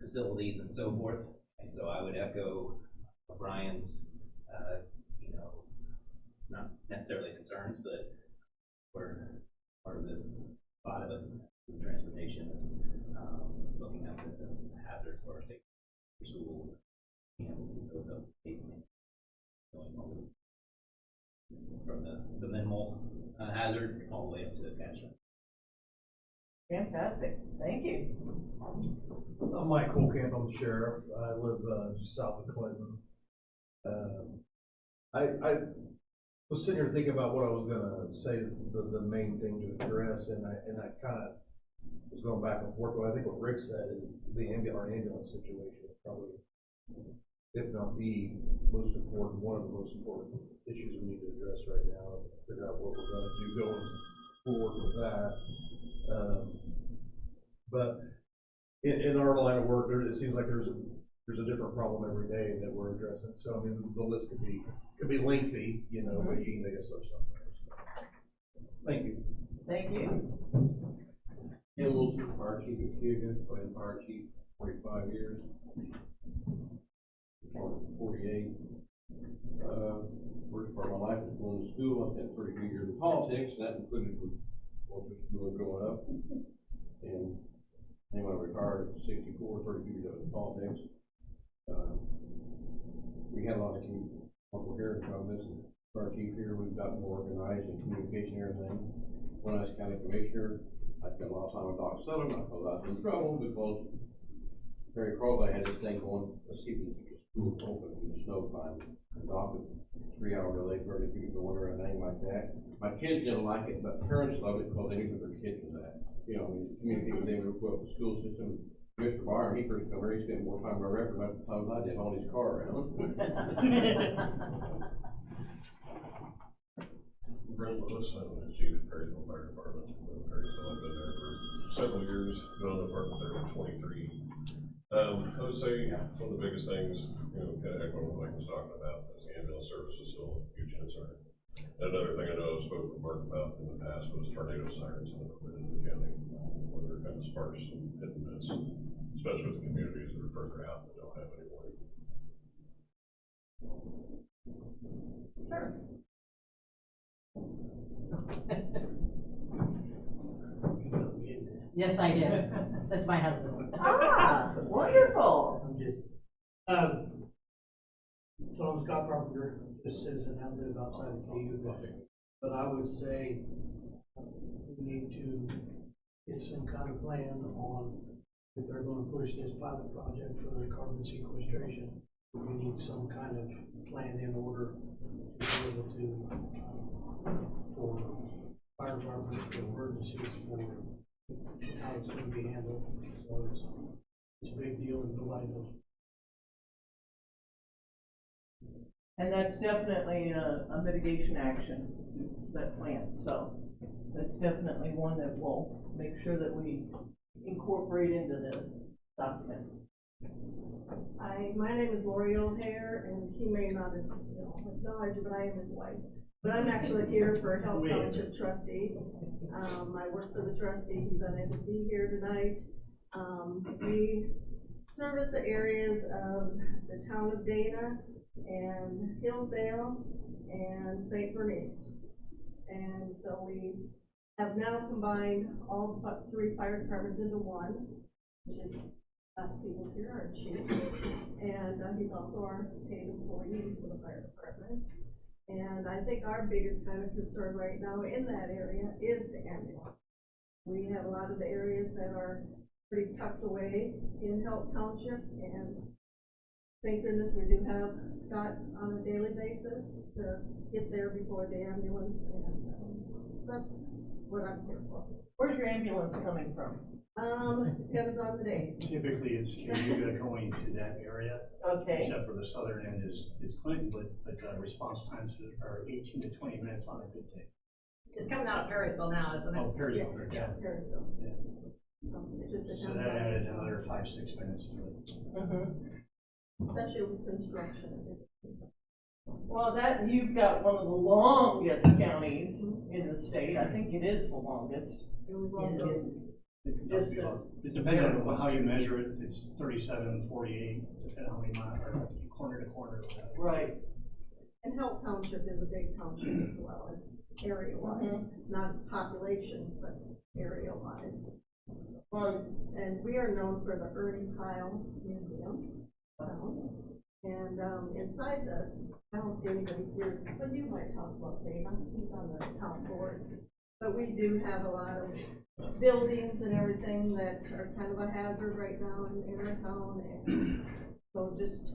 facilities and so forth. And so I would echo Brian's, not necessarily concerns, but we're part of this body of transportation, looking at the hazards for our safety schools, and keep those up to date, going on from the minimal hazard all the way up to catchment. Fantastic. Thank you. I'm Mike Holcamp. I'm the sheriff. I live just south of Clinton. I was sitting here thinking about what I was going to say is the main thing to address, and I kind of was going back and forth. But I think what Rick said is our ambulance situation is probably, if not the most important, one of the most important issues we need to address right now. Figure out what we're going to do going forward with that. But in our line of work, it seems like there's a different problem every day that we're addressing. So I mean, the list could be lengthy, but you can make us start somewhere. So, thank you. Thank you. Ken Wilson, Fire Chief of Cuba, been Fire Chief 45 years. 48. First part of my life was going to school. I spent 32 years in politics, and that included school growing up. And then when I retired at 64, 32 years in politics. We had a lot of local here in Columbus, and Fire Chief here, we've gotten more organized in communication and everything. When I was county commissioner, I spent a lot of time with Doc Southern. I thought I was in trouble because Harry Crowley had this thing going, let's see if we can keep the school open in the snow time. And Doc was 3 hours late, ready to keep the order and anything like that. My kids didn't like it, but parents loved it because they knew where their kids was at. Communicate with them real quick with the school system. Mr. Byron, he first come here, he spent more time on my record about the times I did on his car around. Brent Lewis, I'm the chief of Perrysville Fire Department. Perrysville, I've been there for several years, been on the department there for 23. I would say one of the biggest things, kind of echoing what Mike was talking about, is the ambulance service is still a huge concern. Another thing I know I've spoken with Mark about in the past was tornado sirens in the county, where they're kind of sparse and hit and miss, especially with the communities that are further out that don't have any warning. Sir. Yes, I did. That's my husband. Ah, wonderful. I'm just, so I'm Scott Carpenter, just citizen, I live outside of KU, but I would say we need to get some kind of plan on if they're going to push this pilot project for the carbon sequestration. We need some kind of plan in order to be able to, for fire departments, for emergencies, for how it's going to be handled. So it's a big deal and nobody knows. And that's definitely a mitigation action, that plan. So that's definitely one that we'll make sure that we incorporate into the document. Hi, my name is Lori O'Hare, and he may not acknowledge it, but I am his wife. But I'm actually here for Health Township trustee. I work for the trustee. He's unable to be here tonight. We service the areas of the town of Dana and Hillsdale and St. Bernice. And so we have now combined all 3 fire departments into one, which is Peoples here, our chief, and he's also our paid employee for the fire department. And I think our biggest kind of concern right now in that area is the ambulance. We have a lot of the areas that are pretty tucked away in Health Township, and thank goodness we do have Scott on a daily basis to get there before the ambulance, and that's what I'm here for. Where's your ambulance coming from? Depends on the day. Typically, it's Cayuga going to that area. Okay. Except for the southern end is Clinton, but response times are 18 to 20 minutes on a good day. It's coming out of Perrysville now, isn't it? Oh, Perrysville. Yeah, Perrysville. Yeah. So that added another 5-6 minutes to it. Mm-hmm. Especially with construction. Well, that you've got one of the longest counties in the state. I think it is the longest. distance. It's depending on how you measure it, it's 37 and 48, depending on how many miles, or corner to corner. Right. And Health Township is a big township as well, it's area-wise, not population, but area-wise. And we are known for the Ernie Pyle Museum. And, inside the, I don't see anybody here, but you might talk about Dana, he's on the town board. But we do have a lot of buildings and everything that are kind of a hazard right now in our town, and so just,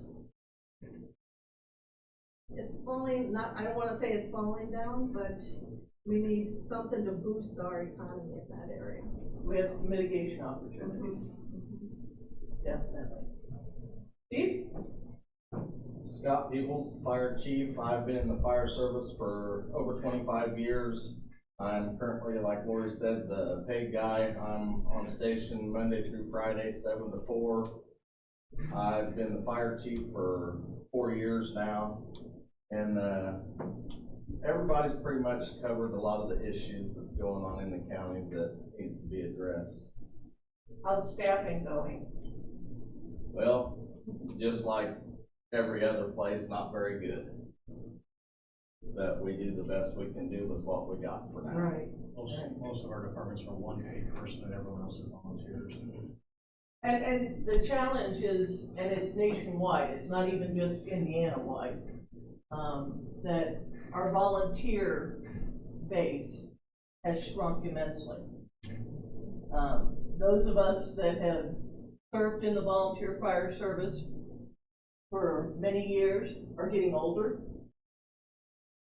it's falling, not, I don't wanna say it's falling down, but we need something to boost our economy in that area. We have some mitigation opportunities, definitely. Steve? Scott Peebles, Fire Chief. I've been in the fire service for over 25 years. I'm currently, like Lori said, the paid guy. I'm on station Monday through Friday, 7 to 4. I've been the fire chief for 4 years now, and everybody's pretty much covered a lot of the issues that's going on in the county that needs to be addressed. How's staffing going? Well, just like every other place, not very good. But we do the best we can do with what we got for now. Right. Most of our departments are one paid person and everyone else is volunteers. And the challenge is, and it's nationwide, it's not even just Indiana-wide, that our volunteer base has shrunk immensely. Those of us that have served in the volunteer fire service for many years are getting older.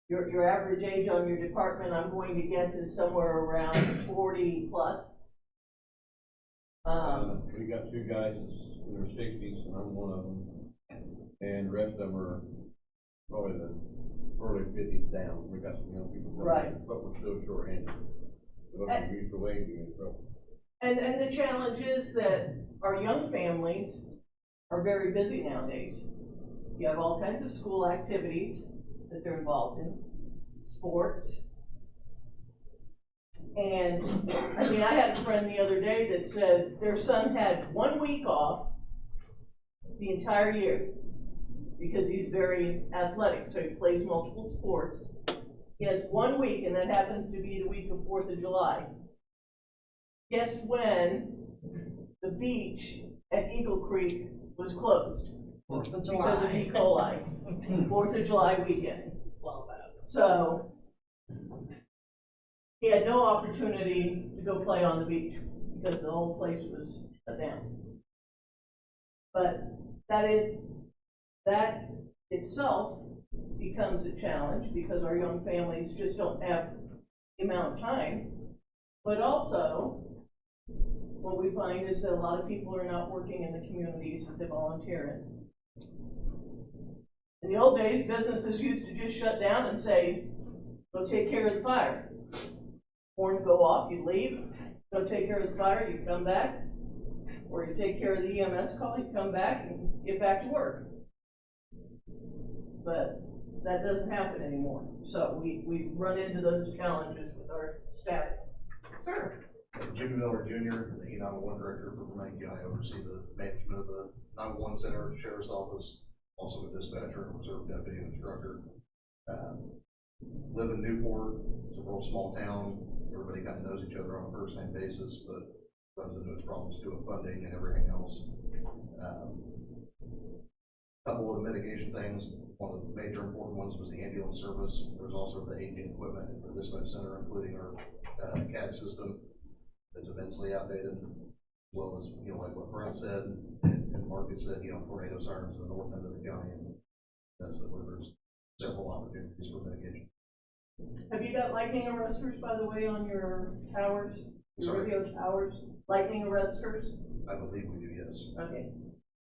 Your average age on your department, I'm going to guess, is somewhere around 40 plus. We got two guys that's in their 60s, and I'm one of them, and the rest of them are probably the early 50s down. We got some young people, Right. But we're still short-handed. We don't use the wage, we get in trouble. And the challenge is that our young families are very busy nowadays. You have all kinds of school activities that they're involved in, sports. And I mean, I had a friend the other day that said their son had 1 week off the entire year because he's very athletic, so he plays multiple sports. He has 1 week, and that happens to be the week of 4th of July. Guess when the beach at Eagle Creek was closed? 4th of Because of E. coli. 4th of July weekend. It's all bad. So he had no opportunity to go play on the beach because the whole place was shut down. But that itself becomes a challenge because our young families just don't have the amount of time. But also, what we find is that a lot of people are not working in the communities that they volunteer in. In the old days, businesses used to just shut down and say, go take care of the fire. Horn would go off, you leave, go take care of the fire, you come back, or you take care of the EMS call, you come back and get back to work. But that doesn't happen anymore. So we run into those challenges with our staff. Sir? Jimmy Miller Jr., the E911 director for Vermillion. I oversee the management of the 911 center, sheriff's office, also a dispatcher, reserve deputy, and instructor. Live in Newport. It's a real small town. Everybody kind of knows each other on a first-name basis, but runs into its problems too with funding and everything else. Couple of the mitigation things. One of the major important ones was the ambulance service. There's also the aging equipment at the dispatch center, including our CAD system that's immensely outdated, as well as, you know, like what Brent said and Mark had said, you know, tornado sirens in the north end of the county, and that's where there's several opportunities for mitigation. Have you got lightning arresters, by the way, on your towers? Your radio towers? Lightning arresters? I believe we do, yes. Okay,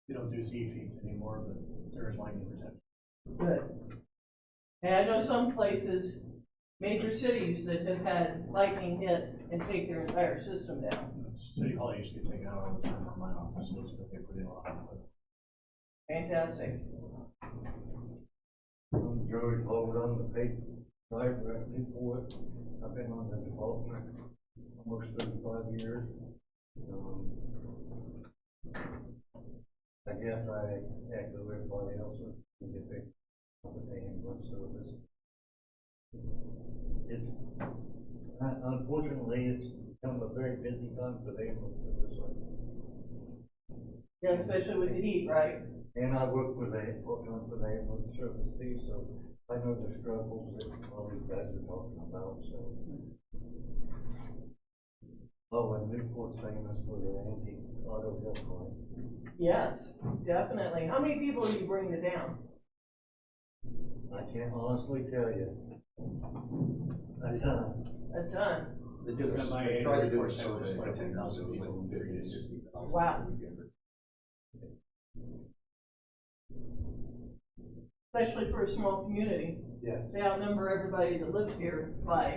We don't do Z feeds anymore, but there is lightning protection. good. And I know some places, major cities that have had lightning hit and take their entire system down. City Hall used to get taken out all the time on my offices, but they put in a lot of it. Fantastic. I'm Joey Logan, the paid driver at Newport. I've been on the department almost 35 years. Um, I guess I echo everybody else with the big ambulance service. It's, unfortunately, it's become a very busy time for the ambulance service. Yeah, especially with the heat, right? And I work with a, full-time for the ambulance service too, so I know the struggles that all these guys are talking about, so. Oh, and Newport's famous for their anti-auto helpline. Yes, definitely. How many people are you bringing it down? I can't honestly tell you. A ton. A ton. My try to do a service like 10,000 people. Wow. Especially for a small community. Yeah. They outnumber everybody that lives here by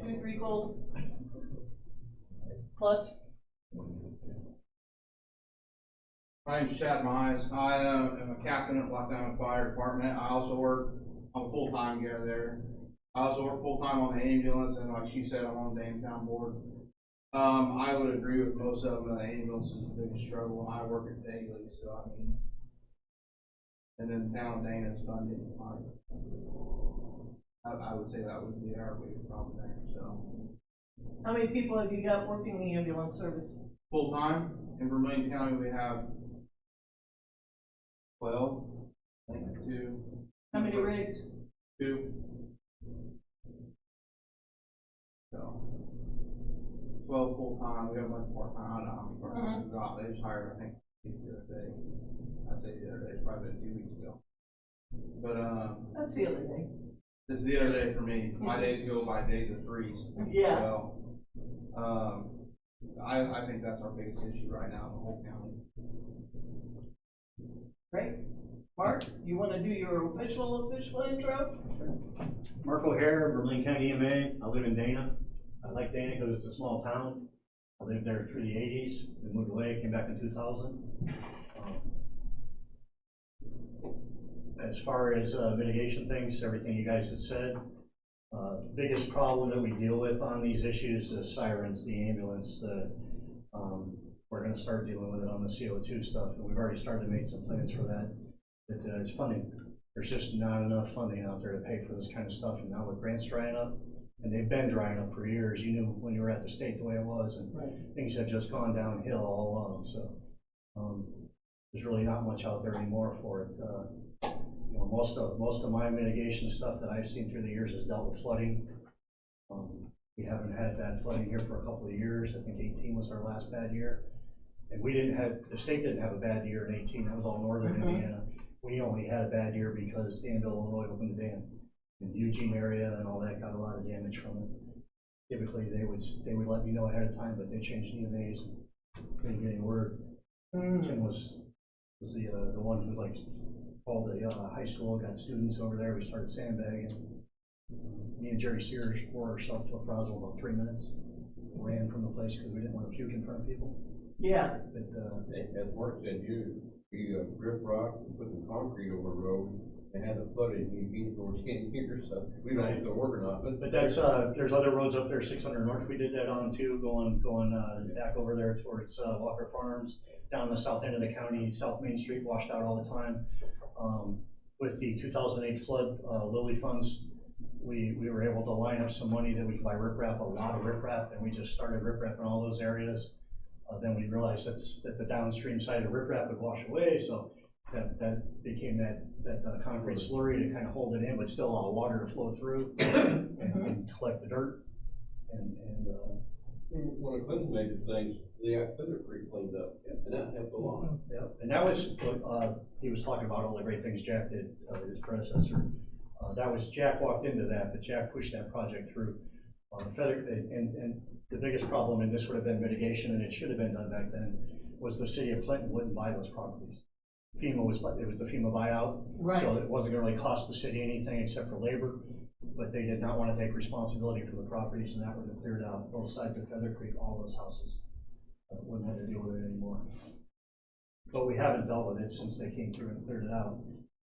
2-3-fold plus. My name's Chad Mize. I am a captain at Black Diamond Fire Department. I also work, I'm a full-time guy there. I also work full-time on the ambulance, and like she said, I'm on the Town board. I would agree with most of them that the ambulance is the biggest struggle, and I work it daily, so I mean. And then the town of Dana's funding, I would say that would be our biggest problem there, so. How many people have you got working the ambulance service? Full-time, in Vermillion County, we have 12, I think 2. How many rigs? 2. So, 12 full-time, we have a bunch of part-time, I don't know how many part-time we've got, they just hired, I think, the other day. I'd say the other day, it's probably been 2 weeks ago. But, That's the other day. this is the other day for me, my days go by days of threes. Yeah. So, I think that's our biggest issue right now in the whole county. Great. Mark, you want to do your official intro? Mark O'Hare, Vermillion County EMA. I live in Dana. I like Dana because it's a small town. I lived there through the 80s. We moved away, came back in 2000. As far as mitigation things, everything you guys have said. The biggest problem that we deal with on these issues is sirens, the ambulance. We're going to start dealing with it on the CO2 stuff, and we've already started to make some plans for that. But it's funding. There's just not enough funding out there to pay for this kind of stuff, and now with grants drying up, and they've been drying up for years. You knew when you were at the state the way it was, and things have just gone downhill all along. So there's really not much out there anymore for it. You know, most of my mitigation stuff that I've seen through the years has dealt with flooding. We haven't had bad flooding here for a couple of years. I think 18 was our last bad year. And the state didn't have a bad year in 18, that was all northern Indiana. We only had a bad year because Danville, Illinois opened the dam. In the Eugene area and all that got a lot of damage from it. Typically they would let me know ahead of time, but they changed EMAs and couldn't get any word. Tim was the one who like called the high school, got students over there, we started sandbagging. Me and Jerry Sears wore ourselves to a frazzle about 3 minutes. Ran from the place because we didn't want to puke in front of people. Yeah. But, as Mark said, we rip rock and put the concrete over the road and had the flooding, you beat it over 10 years, so we don't know if they're working on it. But that's, there's other roads up there, 600 North, we did that on too, going back over there towards Walker Farms, down the south end of the county, South Main Street washed out all the time. With the 2008 flood Lilly funds, we were able to line up some money that we could buy riprap, a lot of riprap, and we just started riprap in all those areas. Then we realized that the downstream side of riprap would wash away, so that became that concrete slurry to kind of hold it in, but still a lot of water to flow through and collect the dirt. One of Clinton's major things, they got Feather Creek cleaned up, and that helped a lot. Yep, and that was what he was talking about, all the great things Jack did, his predecessor. That was, Jack walked into that, but Jack pushed that project through. And the biggest problem, and this would have been mitigation, and it should have been done back then, was the city of Clinton wouldn't buy those properties. It was the FEMA buyout, so it wasn't going to really cost the city anything except for labor, but they did not want to take responsibility for the properties, and that would have cleared out both sides of Feather Creek, all those houses. Wouldn't have to deal with it anymore. But we haven't dealt with it since they came through and cleared it out.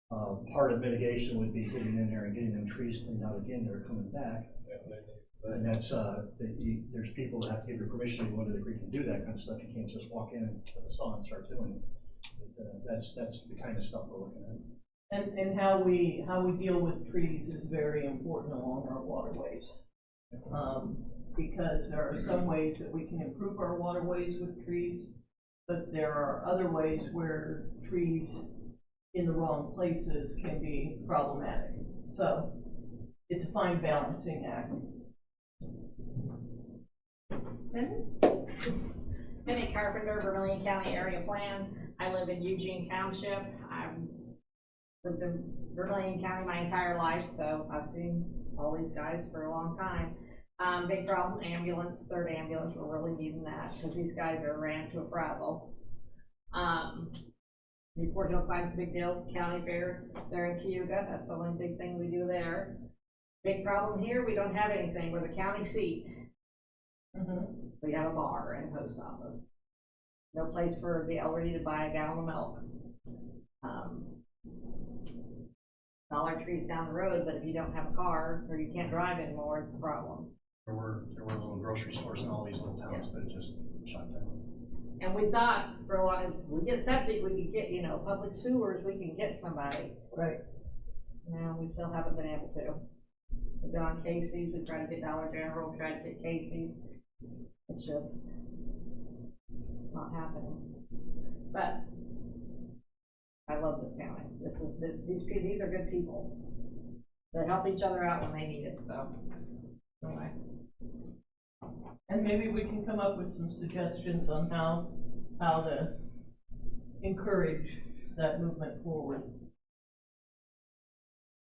Part of mitigation would be getting in there and getting them trees cleaned out again, they're coming back. And that's, there's people that have to give you permission to go into the creek to do that kind of stuff. You can't just walk in and put a saw and start doing it. But, that's the kind of stuff we're looking at. And how we deal with trees is very important along our waterways. Because there are some ways that we can improve our waterways with trees, but there are other ways where trees in the wrong places can be problematic. So it's a fine balancing act. Penny Carpenter, Vermillion County Area Plan. I live in Eugene Township. I've lived in Vermillion County my entire life, so I've seen all these guys for a long time. Big problem, ambulance, third ambulance, we're really needing that, because these guys are ran to a frazzle. Newport Hillside's a big deal, county fair, they're in Cayuga, that's the only big thing we do there. Big problem here, we don't have anything, we're the county seat. We have a bar and a post office. No place for the elderly to buy a gallon of milk. Dollar Tree's down the road, but if you don't have a car or you can't drive anymore, it's a problem. There were little grocery stores in all these little towns that just shut down. And we thought for a while, if we get septic, we could get, public sewers, we can get somebody. Right. No, we still haven't been able to. We've been on Casey's, we tried to get Dollar General, we tried to get Casey's. It's just not happening. But I love this county. These are good people. They help each other out when they need it, so anyway. And maybe we can come up with some suggestions on how to encourage that movement forward.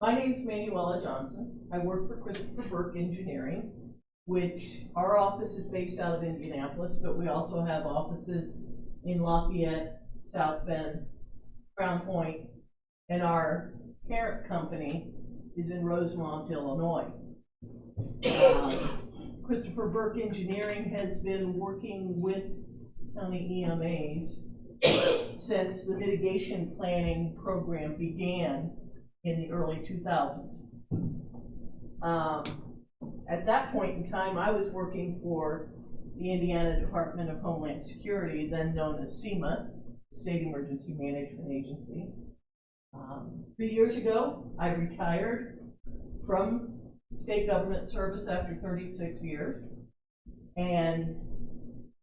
My name's Manuela Johnson. I work for Christopher Burke Engineering, which our office is based out of Indianapolis, but we also have offices in Lafayette, South Bend, Crown Point, and our parent company is in Rosemont, Illinois. Christopher Burke Engineering has been working with county EMAs since the mitigation planning program began in the early 2000s. At that point in time, I was working for the Indiana Department of Homeland Security, then known as SEMA, State Emergency Management Agency. 3 years ago, I retired from state government service after 36 years, and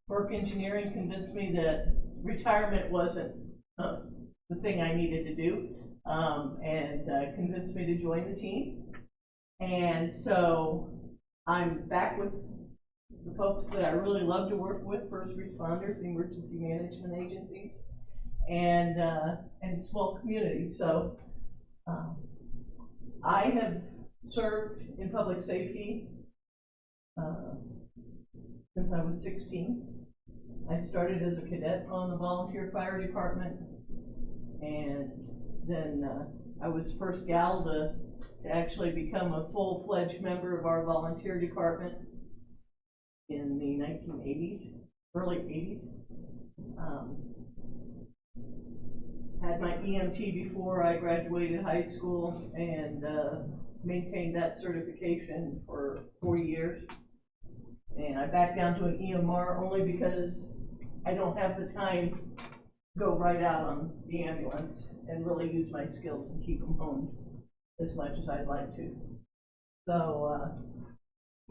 Burke Engineering convinced me that retirement wasn't the thing I needed to do, and convinced me to join the team. And so I'm back with the folks that I really love to work with, first responders, emergency management agencies, and small communities. So I have served in public safety since I was 16. I started as a cadet on the volunteer fire department, and then I was the first gal to actually become a full-fledged member of our volunteer department in the 1980s, early 80s. Had my EMT before I graduated high school, and maintained that certification for 4 years. And I backed down to an EMR only because I don't have the time to go right out on the ambulance and really use my skills and keep them honed as much as I'd like to. So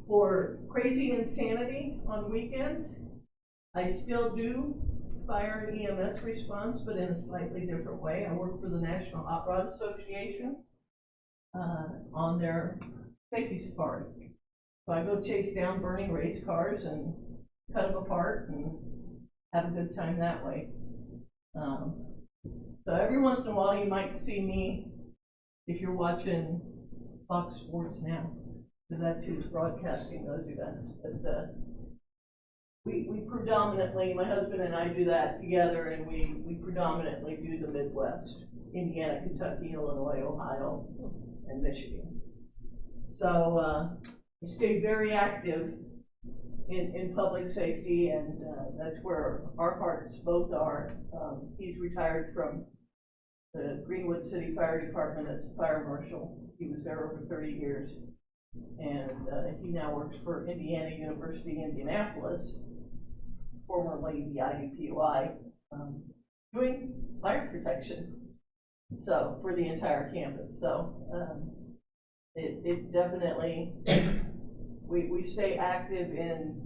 for crazy insanity on weekends, I still do fire and EMS response, but in a slightly different way. I work for the National Hot Rod Association on their safety safari. So I go chase down burning race cars and cut them apart and have a good time that way. So every once in a while you might see me, if you're watching Fox Sports now, because that's who's broadcasting those events. But we predominantly, my husband and I do that together, and we predominantly do the Midwest: Indiana, Kentucky, Illinois, Ohio, and Michigan. So we stay very active in public safety, and that's where our hearts both are. He's retired from the Greenwood City Fire Department as fire marshal. He was there over 30 years. And he now works for Indiana University, Indianapolis, formerly the IUPUI, doing fire protection. So, for the entire campus. So, it definitely, we stay active in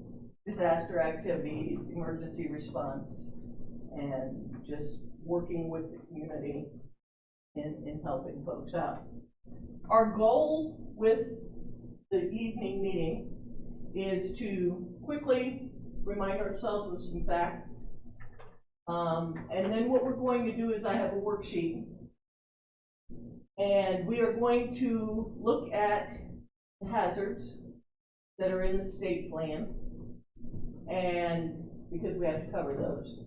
disaster activities, emergency response, and just working with the community in helping folks out. Our goal with the evening meeting is to quickly remind ourselves of some facts. And then what we're going to do is I have a worksheet, and we are going to look at the hazards that are in the state plan, and because we have to cover those.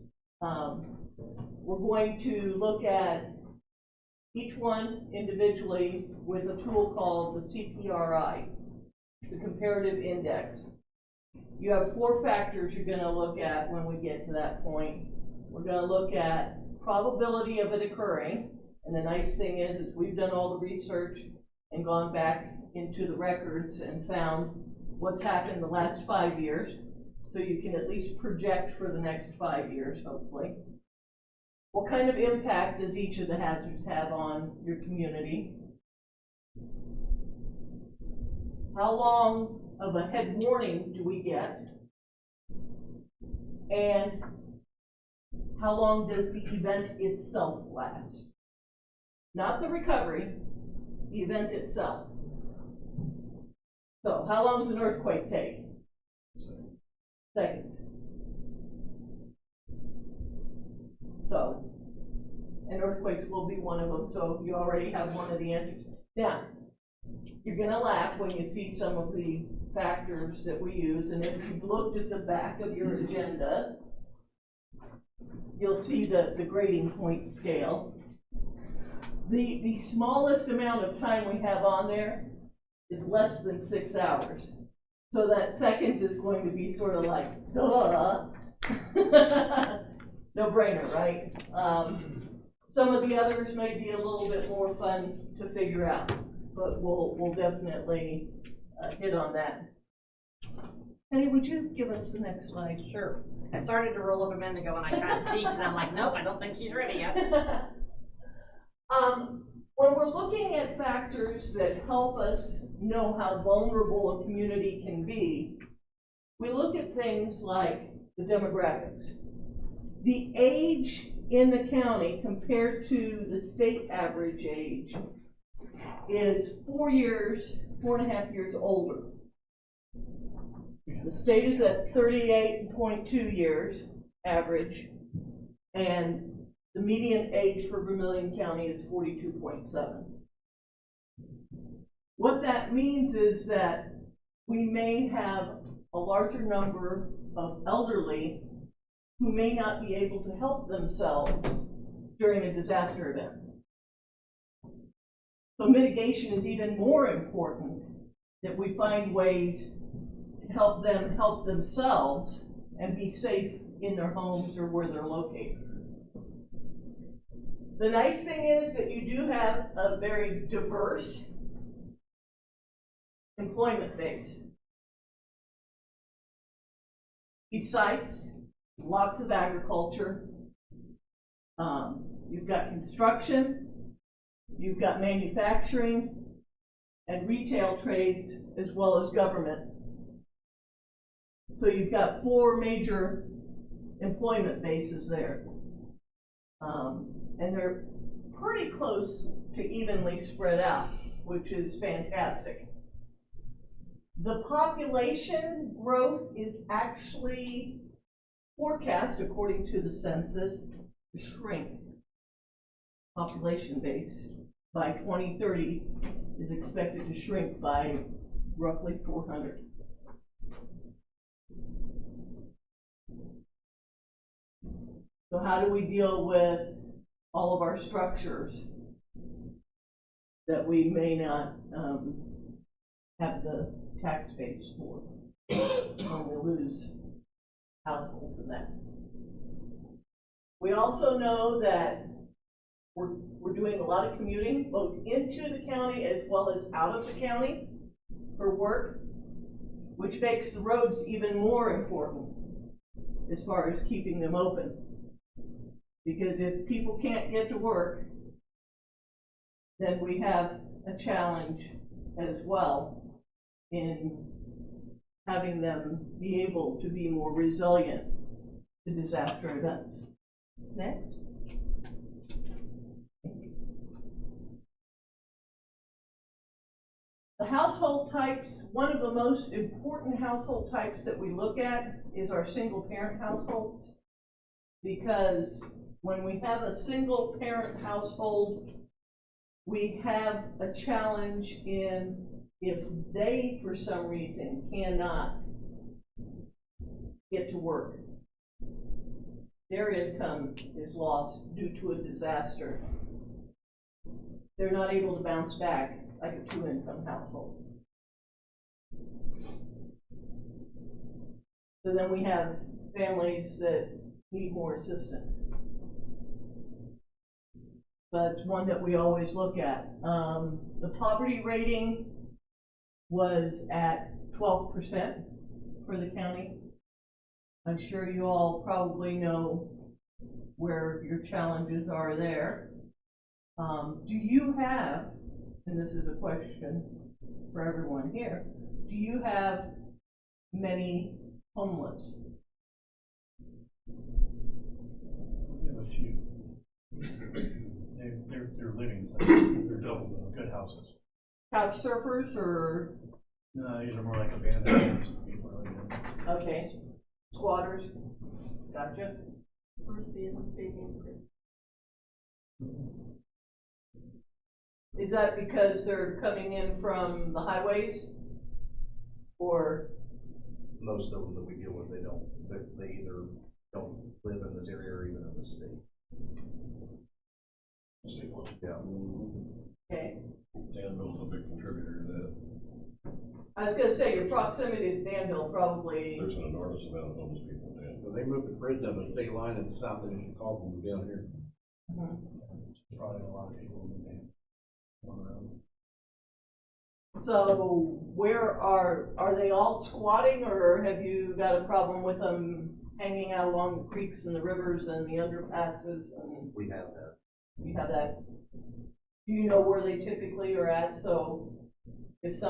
We're going to look at each one individually with a tool called the CPRI. It's a comparative index. You have 4 factors you're going to look at when we get to that point. We're going to look at probability of it occurring, and the nice thing is we've done all the research and gone back into the records and found what's happened the last 5 years, so you can at least project for the next 5 years, hopefully. What kind of impact does each of the hazards have on your community? How long of a head warning do we get? And how long does the event itself last? Not the recovery, the event itself. So, how long does an earthquake take? Seconds. So, and earthquakes will be one of them, so you already have one of the answers. Now, you're going to laugh when you see some of the factors that we use, and if you've looked at the back of your agenda, you'll see the grading point scale. The smallest amount of time we have on there is less than 6 hours. So that seconds is going to be sort of like, duh. No brainer, right? Some of the others may be a little bit more fun to figure out, but we'll definitely hit on that. Hey, would you give us the next slide? Sure. I started to roll up a minute ago and I got deep and I'm like, nope, I don't think she's ready yet. When we're looking at factors that help us know how vulnerable a community can be, we look at things like the demographics. The age in the county compared to the state average age is 4.5 years older. The state is at 38.2 years average, and the median age for Vermillion County is 42.7. What that means is that we may have a larger number of elderly who may not be able to help themselves during a disaster event. So mitigation is even more important, that we find ways to help them help themselves and be safe in their homes or where they're located. The nice thing is that you do have a very diverse employment base. Besides lots of agriculture, you've got construction, you've got manufacturing, and retail trades, as well as government. So you've got 4 major employment bases there. And they're pretty close to evenly spread out, which is fantastic. The population growth is actually forecast, according to the census, to shrink. Population base by 2030 is expected to shrink by roughly 400. So how do we deal with all of our structures that we may not have the tax base for when we lose households in that? We also know that we're doing a lot of commuting, both into the county as well as out of the county for work, which makes the roads even more important as far as keeping them open. Because if people can't get to work, then we have a challenge as well in having them be able to be more resilient to disaster events. Next. The household types, one of the most important household types that we look at is our single parent households. Because when we have a single parent household, we have a challenge in if they, for some reason, cannot get to work, their income is lost due to a disaster. They're not able to bounce back like a two-income household. So then we have families that need more assistance. That's one that we always look at. The poverty rating was at 12% for the county. I'm sure you all probably know where your challenges are there. Do you have, and this is a question for everyone here, do you have many homeless? We have a few. They're living, they're double good houses. Couch surfers or? No, these are more like abandoned homes that people are living in. Okay. Squatters? Gotcha. We're seeing a big increase. Is that because they're coming in from the highways? Or? Most of them that we deal with, they either don't live in this area or even in the state. Yeah. Okay. Danville's a big contributor to that. I was gonna say, your proximity to Danville probably. There's an enormous amount of homeless people in Danville. So they moved to Brisbane, the state line at the south end of Chicago, moved down here. It's probably a lot of people in the around. So where are they all squatting, or have you got a problem with them hanging out along the creeks and the rivers and the underpasses? And We have that. you have that. Do you know where they typically are at? So if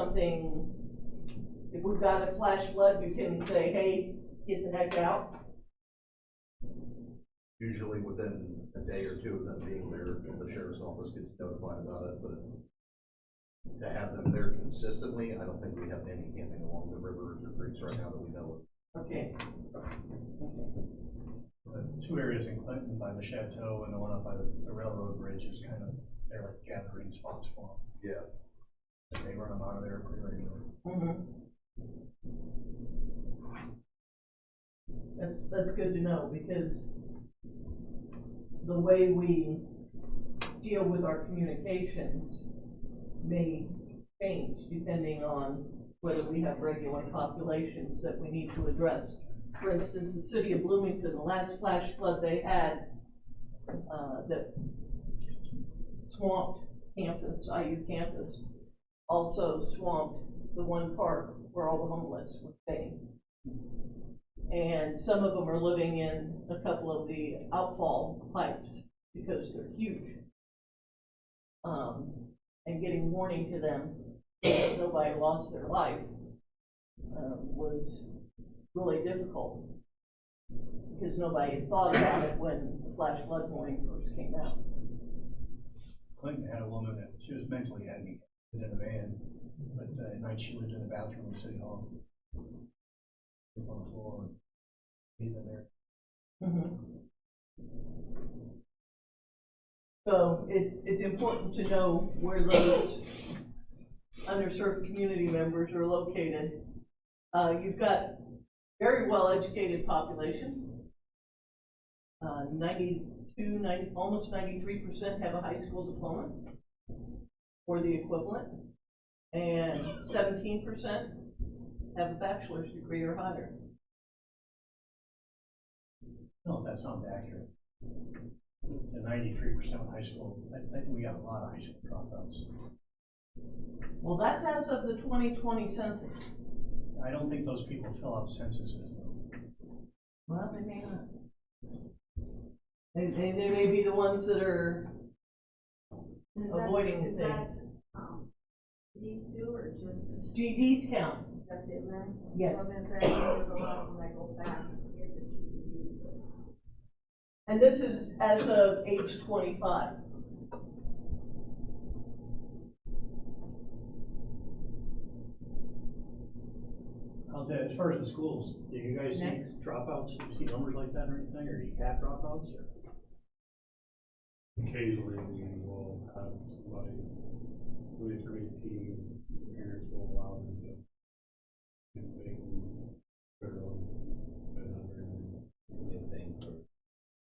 we've got a flash flood, you can say, hey, get the heck out. Usually within a day or two of them being there, the sheriff's office gets notified about it, but to have them there consistently, I don't think we have any camping along the rivers or creeks right now that we know of. Okay. The two areas in Clinton by the chateau and the one up by the railroad bridge is kind of, they're like gathering spots for them. Yeah. They run them out of there pretty regularly. Mm-hmm. That's good to know, because the way we deal with our communications may change depending on whether we have regular populations that we need to address. For instance, the city of Bloomington, the last flash flood they had that swamped campus, IU campus, also swamped the one park where all the homeless were staying. And some of them are living in a couple of the outfall pipes because they're huge. And getting warning to them that nobody lost their life was really difficult, because nobody had thought about it when the flash flood warning first came out. Clinton had a woman that she was mentally handicapped in a van, but at night she lived in the bathroom in City Hall. Sleep on the floor and be in there. Mm-hmm. So it's important to know where those underserved community members are located. You've got very well-educated population. 90, almost 93% have a high school diploma or the equivalent, and 17% have a bachelor's degree or higher. No, that sounds accurate. the 93% of high school, I think we got a lot of high school dropouts. Well, that's as of the 2020 census. I don't think those people fill out censuses though. Well, they may not. They may be the ones that are Is that- avoiding is that, things. These two or just, GEDs count. that's in there? Yes. Well, then there's a lot of them that go back and get the GED, but. And this is as of age 25. How's that, as far as the schools, do you guys see Next. dropouts, you see numbers like that or anything, or do you have dropouts or? Occasionally, we will have somebody moving through 18, parents will allow them to, it's making their own, but not very many. The big thing for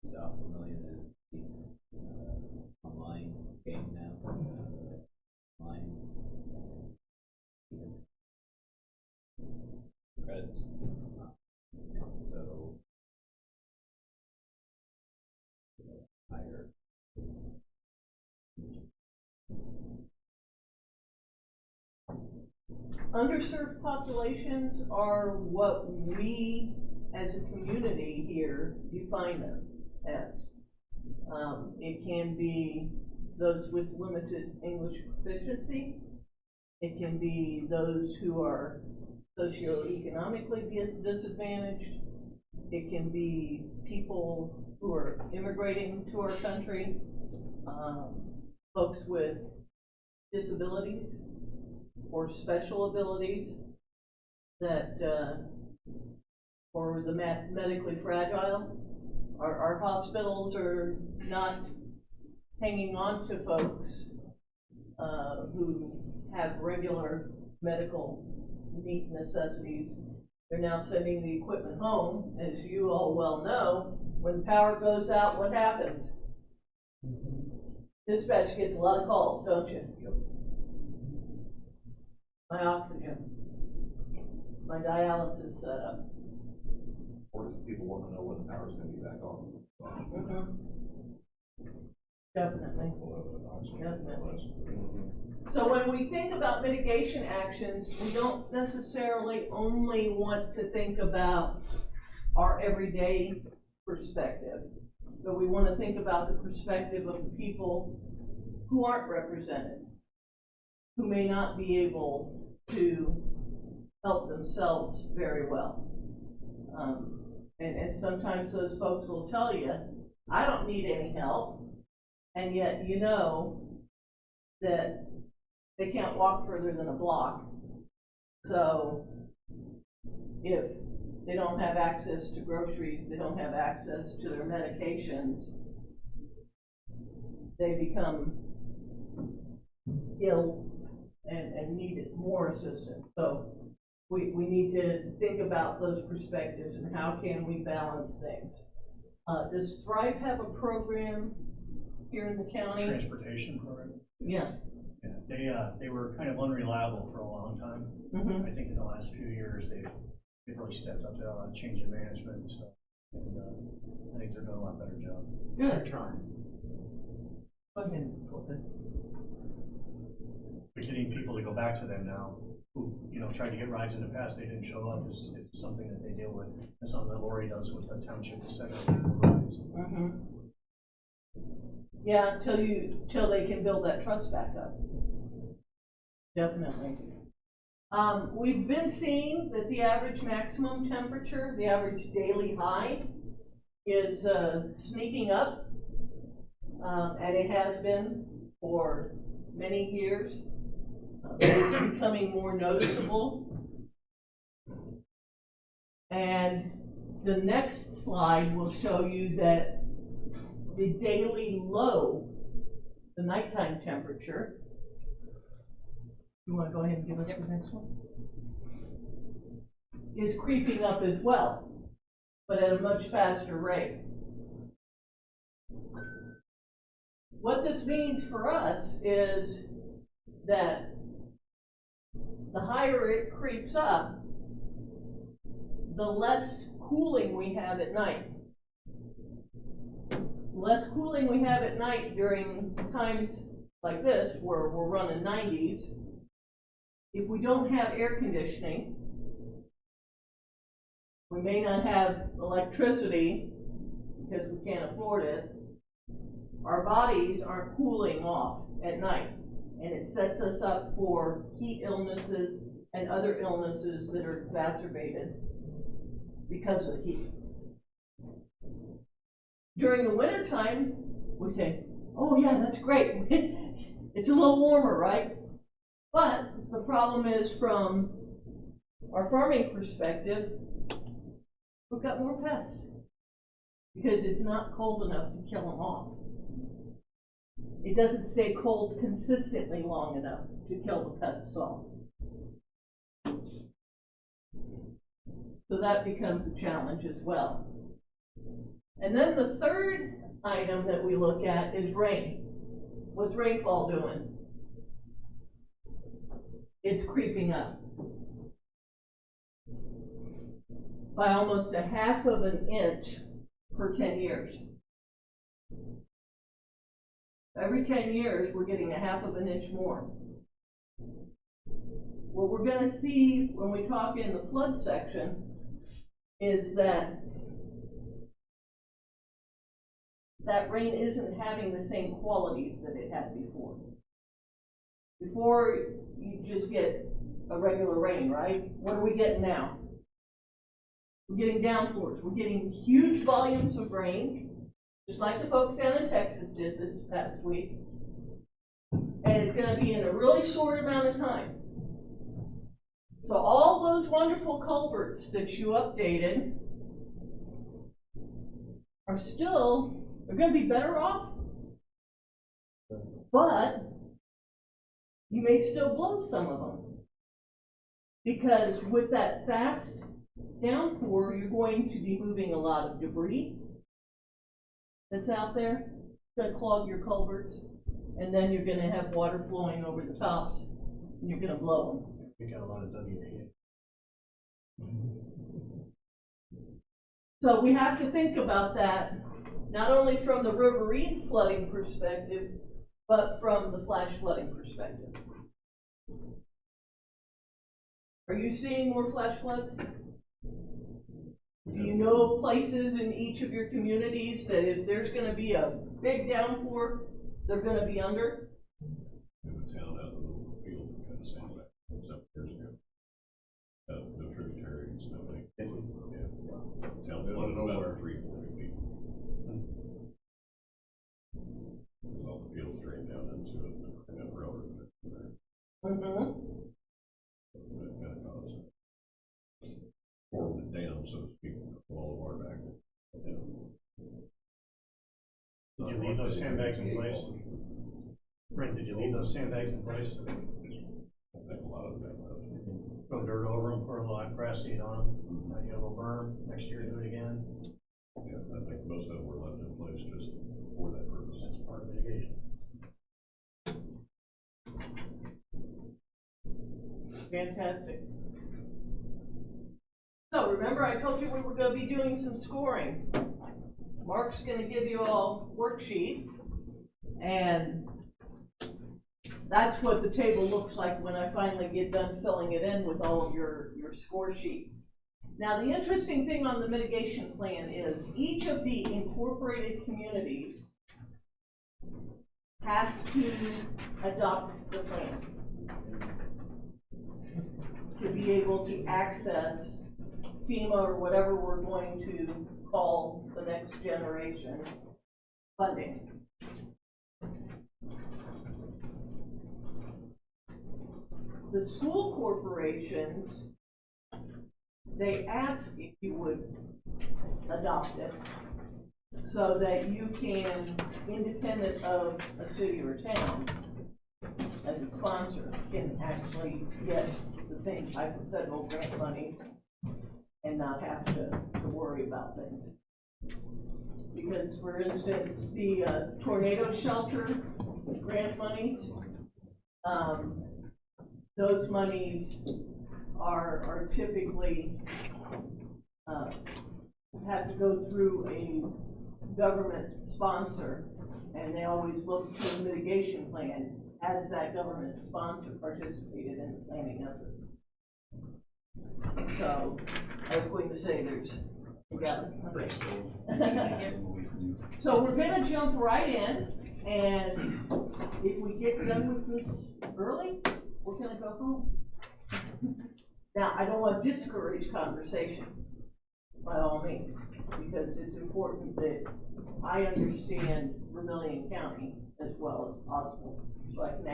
South Vermillion is the online game now. Online. Credits. And so. Higher. Underserved populations are what we, as a community here, define them as. It can be those with limited English proficiency. It can be those who are socioeconomically disadvantaged. It can be people who are immigrating to our country, folks with disabilities or special abilities that, or the medically fragile. Our hospitals are not hanging on to folks who have regular medical necessities. They're now sending the equipment home. As you all well know, when power goes out, what happens? Dispatch gets a lot of calls, don't you? My oxygen, my dialysis setup. Or just people want to know when the power's gonna be back on. Definitely. Definitely. So when we think about mitigation actions, we don't necessarily only want to think about our everyday perspective, but we want to think about the perspective of the people who aren't represented, who may not be able to help themselves very well. And sometimes those folks will tell you, I don't need any help, and yet you know that they can't walk further than a block. So if they don't have access to groceries, they don't have access to their medications, they become ill and need more assistance. So we need to think about those perspectives and how can we balance things. Does Thrive have a program here in the county? Transportation program? Yeah. Yeah, they were kind of unreliable for a long time. Mm-hmm. I think in the last few years, they've really stepped up to change in management and stuff. And I think they're doing a lot better job. Good. Trying. Go ahead, Colton. But getting people to go back to them now, who, tried to get rides in the past, they didn't show up, is something that they deal with. It's something that Lori does with the township to set up people rides. Mm-hmm. Yeah, till they can build that trust back up. Definitely. We've been seeing that the average maximum temperature, the average daily high, is sneaking up, and it has been for many years. It's becoming more noticeable. And the next slide will show you that the daily low, the nighttime temperature. You want to go ahead and give us the next one? Is creeping up as well, but at a much faster rate. What this means for us is that the higher it creeps up, the less cooling we have at night. less cooling we have at night during times like this, where we're running 90s, if we don't have air conditioning, we may not have electricity because we can't afford it, our bodies aren't cooling off at night, and it sets us up for heat illnesses and other illnesses that are exacerbated because of the heat. During the winter time, we say, oh yeah, that's great. It's a little warmer, right? But the problem is, from our farming perspective, we've got more pests because it's not cold enough to kill them off. It doesn't stay cold consistently long enough to kill the pests off. So that becomes a challenge as well. And then the third item that we look at is rain. What's rainfall doing? It's creeping up by almost 1/2 inch per 10 years. Every 10 years, we're getting 1/2 inch more. What we're going to see when we talk in the flood section is that rain isn't having the same qualities that it had before. Before, you just get a regular rain, right? What are we getting now? We're getting downpours. We're getting huge volumes of rain, just like the folks down in Texas did this past week. And it's going to be in a really short amount of time. So all those wonderful culverts that you updated are still, they're going to be better off, but you may still blow some of them. Because with that fast downpour, you're going to be moving a lot of debris that's out there. It's going to clog your culverts, and then you're going to have water flowing over the tops, and you're going to blow them. We got a lot of WPA. So we have to think about that, not only from the riverine flooding perspective, but from the flash flooding perspective. Are you seeing more flash floods? Do you know of places in each of your communities that if there's going to be a big downpour, they're going to be under? In the town out in the field, kind of same way, 7 years ago. No tributaries, nothing. Yeah. Town flooded about 3-4 feet. All the fields drained down into it, and then railroad there. That kind of caused formed a dam, so to speak, for all of our back. Did you leave those sandbags in place? Brent, did you leave those sandbags in place? I think a lot of that. Throw dirt over them, pour a little grass seed on them, now you have a little berm, next year do it again. Yeah, I think most of them were left in place just for that purpose. That's part of mitigation. Fantastic. So remember I told you we were going to be doing some scoring. Mark's going to give you all worksheets, and that's what the table looks like when I finally get done filling it in with all of your score sheets. Now the interesting thing on the mitigation plan is each of the incorporated communities has to adopt the plan to be able to access FEMA or whatever we're going to call the next generation funding. The school corporations, they ask if you would adopt it so that you can, independent of a city or town, as a sponsor, can actually get the same type of federal grant monies and not have to worry about things. Because, for instance, the tornado shelter grant monies, those monies are typically have to go through government sponsor, and they always look to the mitigation plan as that government sponsor participated in the planning effort. So, I was going to say So we're gonna jump right in, and if we get done with this early, we're gonna go home. Now, I don't want to discourage conversation, by all means, because it's important that I understand Vermillion County as well as possible, so I can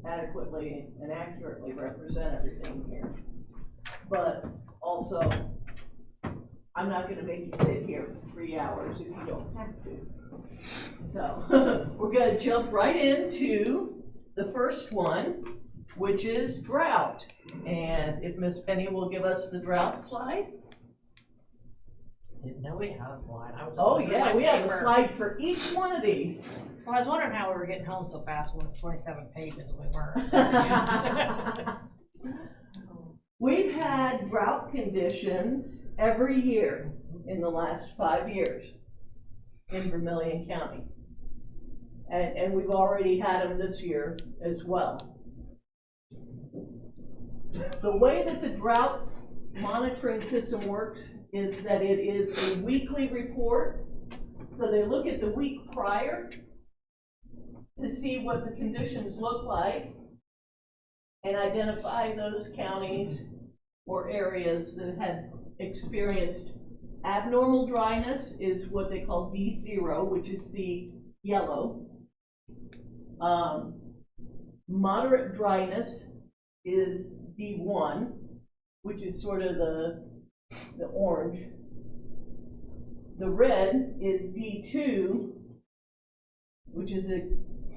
adequately and accurately represent everything here. But also, I'm not gonna make you sit here for 3 hours if you don't have to. So, we're gonna jump right into the first one, which is drought. And if Miss Penny will give us the drought slide. Didn't know we had a slide. I was just Oh looking at yeah, my we have a paper. slide for each one of these. Well, I was wondering how we were getting home so fast when it was 27 pages and we weren't. We've had drought conditions every year in the last 5 years in Vermillion County. And we've already had them this year as well. The way that the drought monitoring system works is that it is a weekly report. So they look at the week prior to see what the conditions look like and identify those counties or areas that had experienced abnormal dryness is what they call D0, which is the yellow. Moderate dryness is D1, which is sort of the orange. The red is D2, which is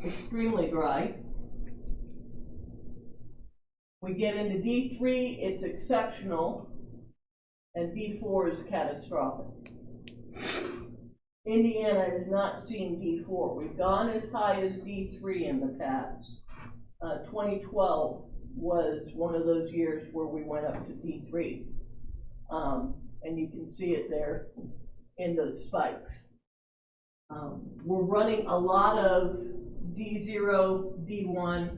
extremely dry. We get into D3, it's exceptional, and D4 is catastrophic. Indiana is not seeing D4. We've gone as high as D3 in the past. 2012 was one of those years where we went up to D3. And you can see it there in those spikes. We're running a lot of D0, D1,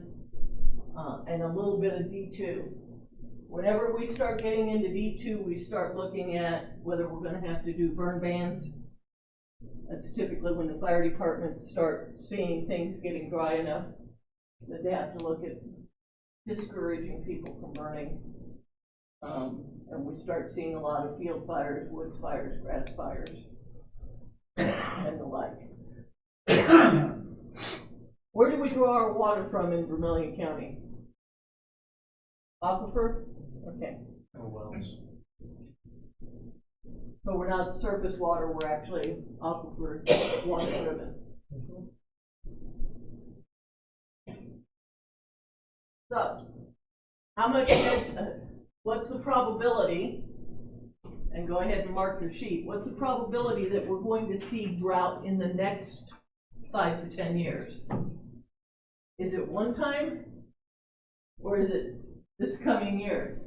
and a little bit of D2. Whenever we start getting into D2, we start looking at whether we're going to have to do burn bans. That's typically when the fire departments start seeing things getting dry enough that they have to look at discouraging people from burning. And we start seeing a lot of field fires, woods fires, grass fires, and the like. Where do we draw our water from in Vermillion County? Aquifer? Okay. Oh, wells. So we're not surface water, we're actually aquifer water driven. So, how much, what's the probability, and go ahead and mark your sheet, what's the probability that we're going to see drought in the next 5 to 10 years? Is it one time, or is it this coming year?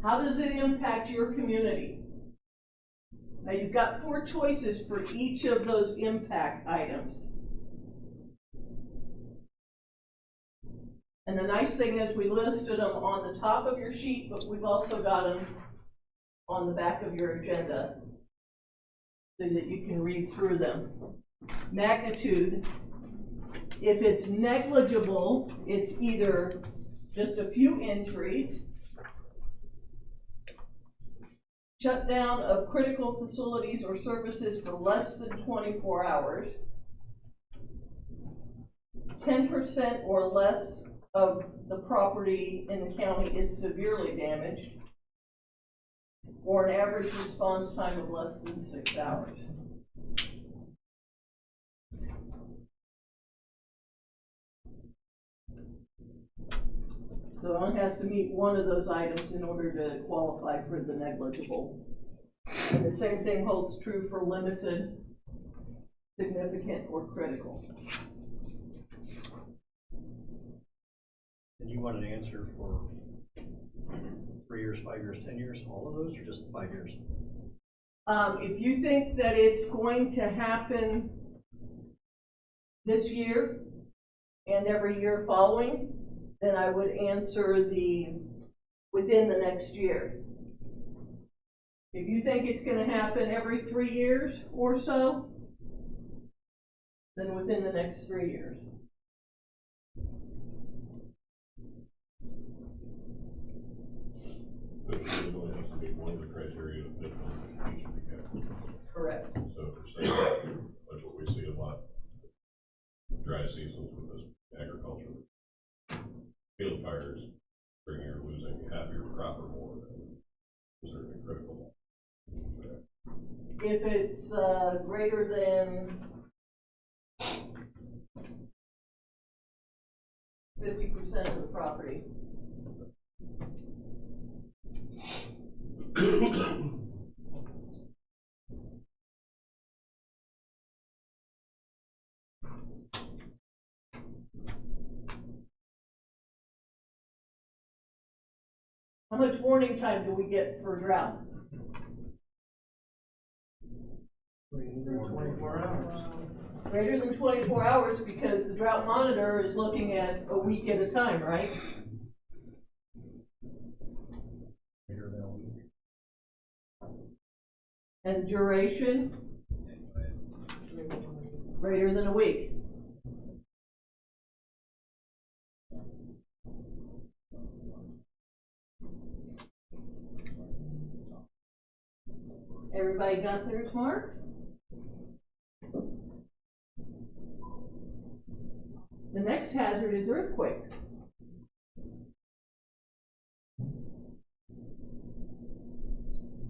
How does it impact your community? Now you've got 4 choices for each of those impact items. And the nice thing is we listed them on the top of your sheet, but we've also got them on the back of your agenda so that you can read through them. Magnitude, if it's negligible, it's either just a few entries, shutdown of critical facilities or services for less than 24 hours, 10% or less of the property in the county is severely damaged, or an average response time of less than 6 hours. So one has to meet one of those items in order to qualify for the negligible. And the same thing holds true for limited, significant, or critical. And you wanted an answer for 3 years, 5 years, 10 years, all of those, or just 5 years? If you think that it's going to happen this year and every year following, then I would answer within the next year. If you think it's gonna happen every 3 years or so, then within the next 3 years. But it really only has to be one of the criteria that fit on each of the categories. Correct. So if we're saying, like what we see a lot, dry seasons with this agriculture, field fires, spring you're losing half your crop or more, is certainly critical. If it's greater than 50% of the property. How much warning time do we get for drought? 24 hours. Greater than 24 hours, because the drought monitor is looking at a week at a time, right? Greater than a week. And duration? Greater than a week. Everybody got theirs marked? The next hazard is earthquakes.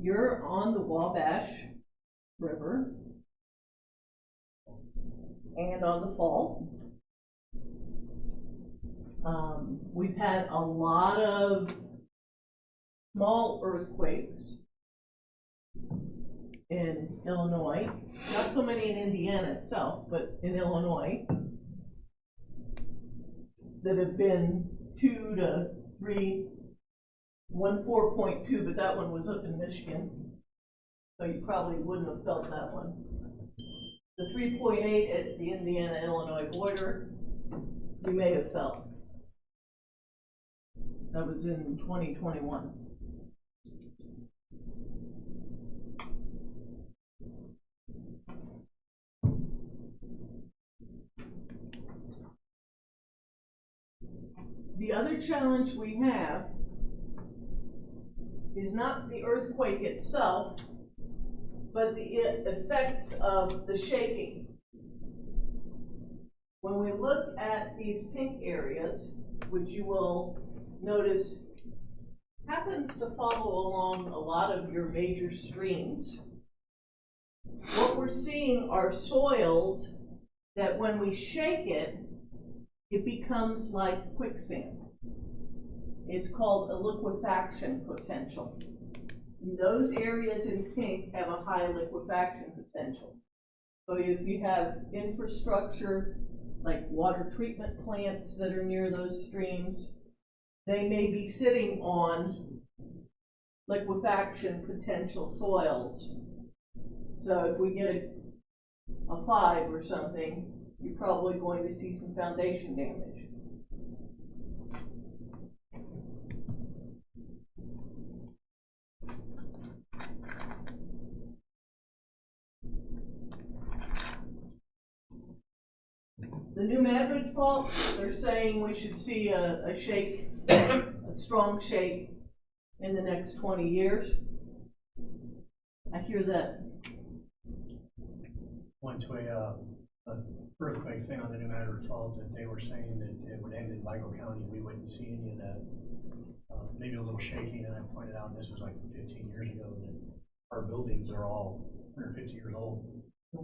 You're on the Wabash River and on the Fall. We've had a lot of small earthquakes in Illinois, not so many in Indiana itself, but in Illinois, that have been 2 to 3, one 4.2, but that one was up in Michigan, so you probably wouldn't have felt that one. The 3.8 at the Indiana-Illinois border, you may have felt. That was in 2021. The other challenge we have is not the earthquake itself, but the effects of the shaking. When we look at these pink areas, which you will notice happens to follow along a lot of your major streams, what we're seeing are soils that when we shake it, it becomes like quicksand. It's called a liquefaction potential. Those areas in pink have a high liquefaction potential. So if you have infrastructure like water treatment plants that are near those streams, they may be sitting on liquefaction potential soils. So if we get a 5 or something, you're probably going to see some foundation damage. The New Madrid fault, they're saying we should see a shake, a strong shake in the next 20 years. I hear that. Went to a earthquake thing on the New Madrid Fault, that they were saying that it would end in Vigo County. We wouldn't see any of that. Maybe a little shaking, and I pointed out, this was like 15 years ago, that our buildings are all 150 years old.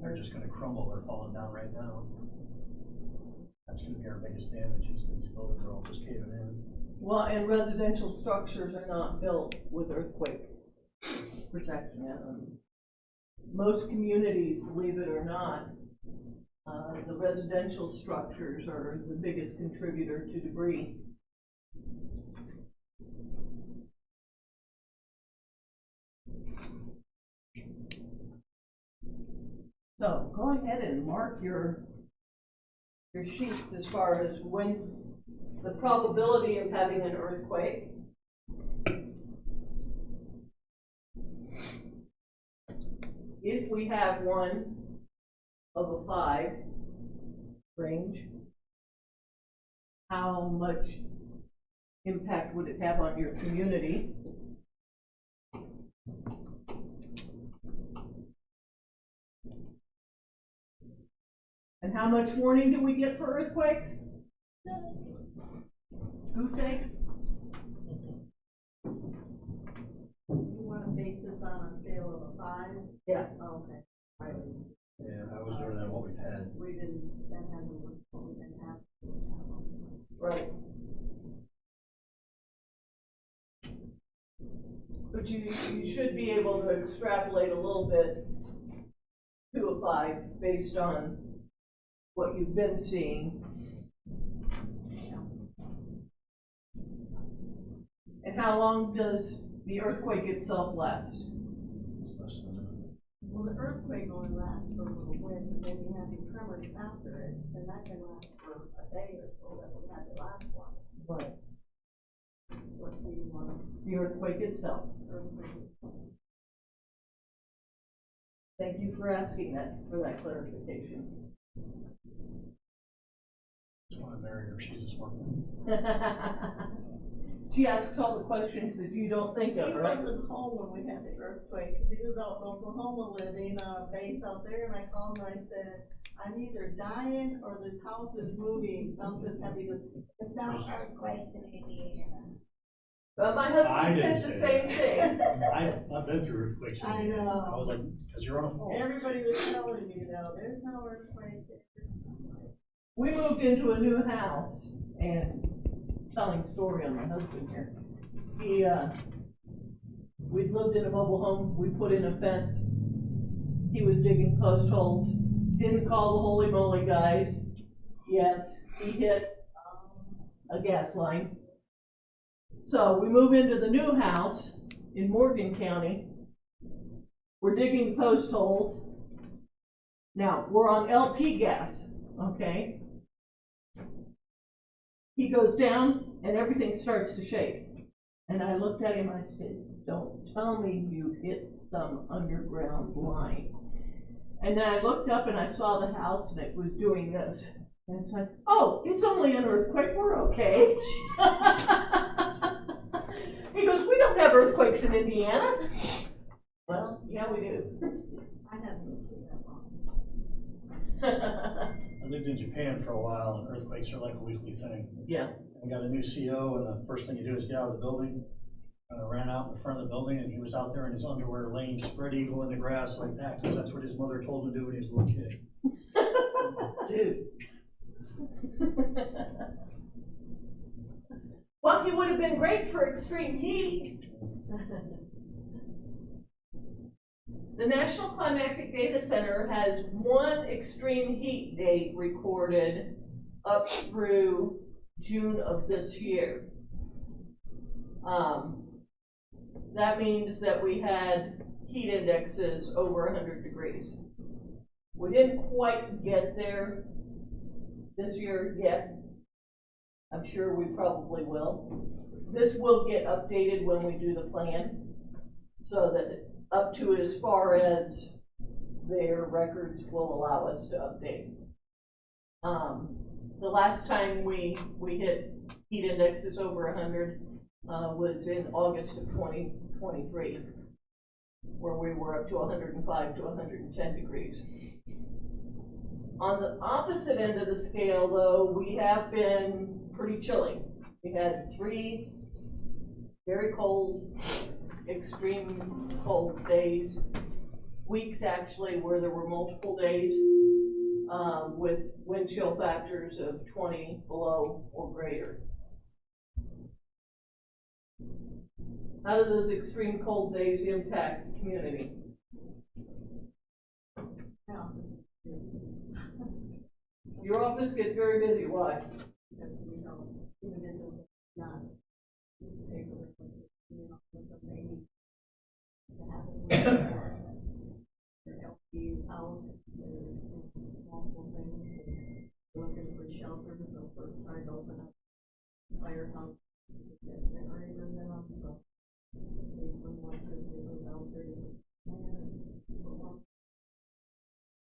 They're just going to crumble. They're falling down right now. That's going to be our biggest damage, is these buildings are all just caving in. Well, and residential structures are not built with earthquake protection. Most communities, believe it or not, the residential structures are the biggest contributor to debris. So go ahead and mark your sheets as far as when the probability of having an earthquake. If we have one of a 5 range, how much impact would it have on your community? And how much warning do we get for earthquakes? Who's saying? You wanna base this on a scale of a 5? Yeah. Okay. Right. Yeah, I was doing that, what we've had. We didn't, that hasn't worked, what we didn't have. Right. But you should be able to extrapolate a little bit to a 5 based on what you've been seeing. And how long does the earthquake itself last? Well, the earthquake only lasts for a little bit, but then you have the tremors after it, and that can last for a day or so, that we had the last one. Right. What do you want? The earthquake itself. Earthquake. Thank you for asking that, for that clarification. That's why I married her, she's a smart one. She asks all the questions that you don't think He of, right? wasn't home when we had the earthquake, 'cause he was out in Oklahoma living on a base out there, and I called him and I said, I'm either dying or this house is moving, something's happening. He goes, there's no earthquakes in Indiana. But my I husband said didn't the say same thing. I've been through earthquakes. I know. I was like, because you're on a phone. Everybody was telling me though, there's no earthquake. We moved into a new house, and telling story on my husband here. We'd lived in a mobile home, we put in a fence. He was digging post holes, didn't call the holy moly guys. Yes, he hit a gas line. So we move into the new house in Morgan County. We're digging post holes. Now, we're on LP gas, okay? He goes down and everything starts to shake. And I looked at him, I said, don't tell me you hit some underground line. And then I looked up and I saw the house and it was doing this. And it's like, oh, it's only an earthquake, we're okay. He goes, we don't have earthquakes in Indiana. Well, yeah, we do. I haven't lived here that long. I lived in Japan for a while, and earthquakes are like a weekly thing. Yeah. I got a new CO, and the first thing you do is get out of the building. I ran out in the front of the building, and he was out there in his underwear laying spread eagle in the grass like that, because that's what his mother told him to do when he was a little kid. Dude. Well, he would have been great for extreme heat. The National Climatic Data Center has one extreme heat date recorded up through June of this year. That means that we had heat indexes over 100 degrees. We didn't quite get there this year yet. I'm sure we probably will. This will get updated when we do the plan, so that up to as far as their records will allow us to update. The last time we hit heat indexes over 100 was in August of 2023, where we were up to 105 to 110 degrees. On the opposite end of the scale, though, we have been pretty chilly. We had 3 very cold, extreme cold days, weeks actually, where there were multiple days with wind chill factors of 20 below or greater. How do those extreme cold days impact the community? Yeah. Your office gets very busy, why? Because we don't, individuals not paper, you know, they need to have it. Their LP out, their for trying to open up fire houses, get generators in them, so. These from electricity goes down 30.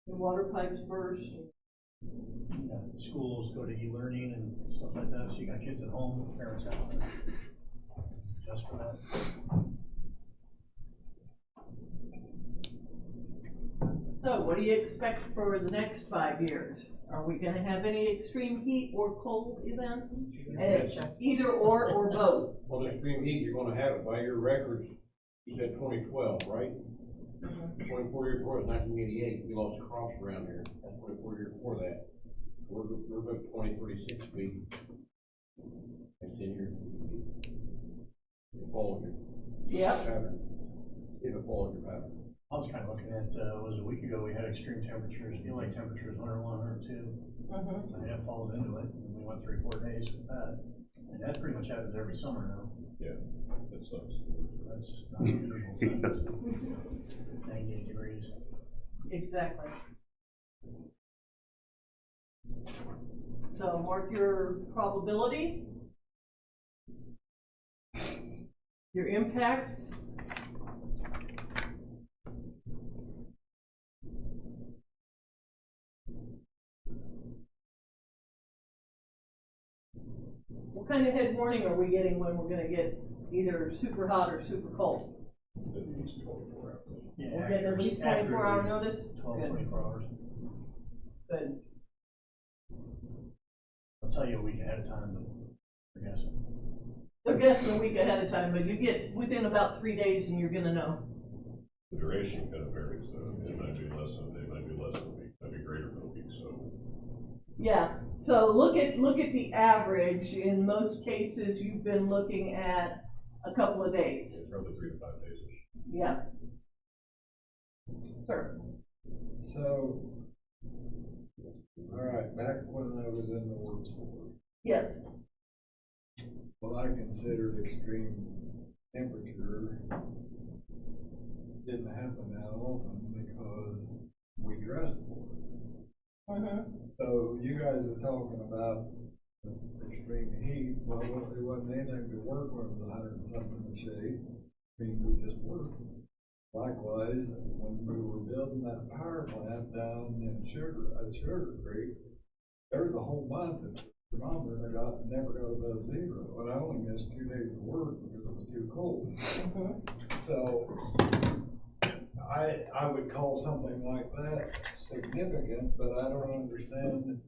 The water pipes burst. Schools go to e-learning and stuff like that, so you got kids at home, parents out there. Just for that. So what do you expect for the next 5 years? Are we gonna have any extreme heat or cold events? And it's either or both. Well, the extreme heat, you're gonna have it by your records. You said 2012, right? 24 years before, it was 1988. We lost crops around here. That's 24 years before that. We're about 2036 feet. That's 10 years. It follows your Yep. pattern. If it follows your pattern. I was kind of looking at, was a week ago, we had extreme temperatures, feel like temperatures 101, 102. And that falls into it, and we went 3-4 days with that. And that pretty much happens every summer now. Yeah, that sucks. That's not unusual. 98 degrees. Exactly. So mark your probability, your impacts. What kind of head warning are we getting when we're gonna get either super hot or super cold? At least 24 hours. Yeah, We're getting at least 24-hour notice? 12, Good. 24 hours. Good. I'll tell you a week ahead of time, but we're guessing. They're guessing a week ahead of time, but you get within about 3 days and you're gonna know. The duration kind of varies, though. It might be less than a day, might be less than a week, might be greater than a week, so. Yeah, so look at the average. In most cases, you've been looking at a couple of days. It's probably 3 to 5 days. Yeah. Sir. So, all right, back when I was in the workforce, Yes. what I considered extreme temperature didn't happen that often because we dressed for it. Mm-hmm. So you guys are talking about extreme heat. Well, it wasn't anything to work when it was 100 and something in the shade. I mean, we just worked. Likewise, when we were building that power plant down in Sugar Creek, there was a whole month that the thermometer never got above 0, and I only missed 2 days of work because it was too cold. So I would call something like that significant, but I don't understand.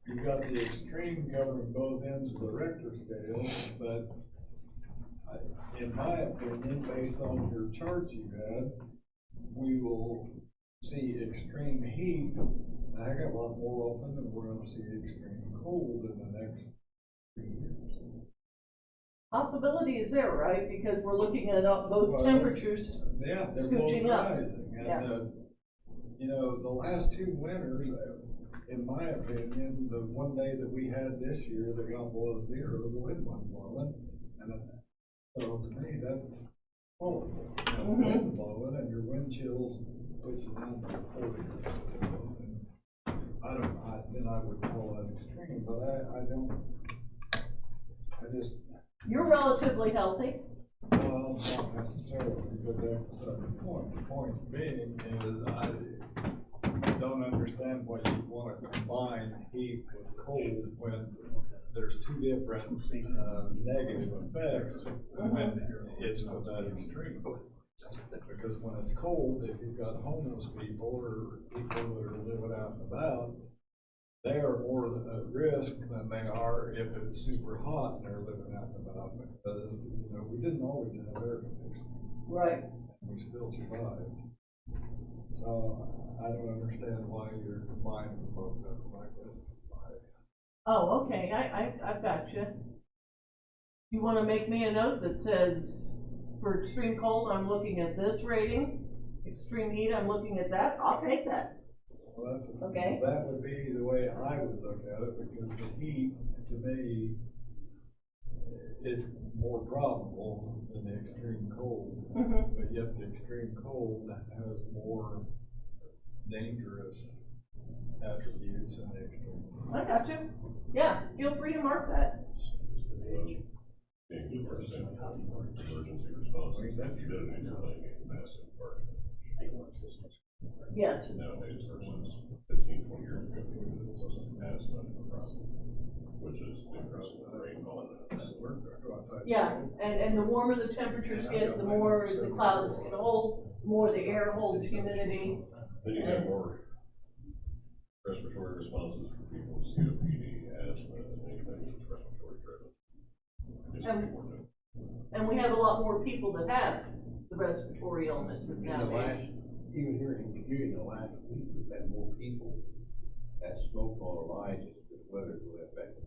You've got the extreme covering both ends of the Richter scale, but in my opinion, based on your charts you had, we will see extreme heat a heck of a lot more often than we're going to see extreme cold in the next 3 years. Possibility is there, right? Because we're looking at both temperatures. Yeah, they're scooching both up. rising. And, Yeah. you know, the last 2 winters, in my opinion, the one day that we had this year that got below 0, the wind wasn't blowing. And so to me, that's horrible. You know, the wind's blowing and your wind chills puts you down to 40 or so. And then I would call that extreme, but I just. You're relatively healthy. Well, not necessarily, but that's the point. The point being is I don't understand why you want to combine heat with cold when there's 2 different negative effects when it's to that extreme. Because when it's cold, if you've got homeless people or people that are living out and about, they are more at risk than they are if it's super hot and they're living out and about, because, you know, we didn't always have air conditioning. Right. We still survived. So I don't understand why you're combining both of them like this. Oh, okay, I've got you. You want to make me a note that says, for extreme cold, I'm looking at this rating. Extreme heat, I'm looking at that. I'll take that. Well, Okay. That would be the way I would look at it, because the heat, to me, is more probable than the extreme cold. But yet the extreme cold has more dangerous attributes and the extreme. I got you. Yeah, feel free to mark that. Being for example, emergency response, you don't need to play a massive part. Yes. Nowadays versus 15, 20 years ago, it wasn't as much of a problem, which is the increase in rainfall. Yeah, and the warmer the temperatures get, the more the clouds can hold, the more the air holds humidity. Then you have more respiratory responses for people with COPD, asthma, anything that's respiratory driven. And we have a lot more people that have the respiratory illnesses nowadays. Even here in Community, in the last week, we've had more people that smoked all their lives, it's the weather really affected.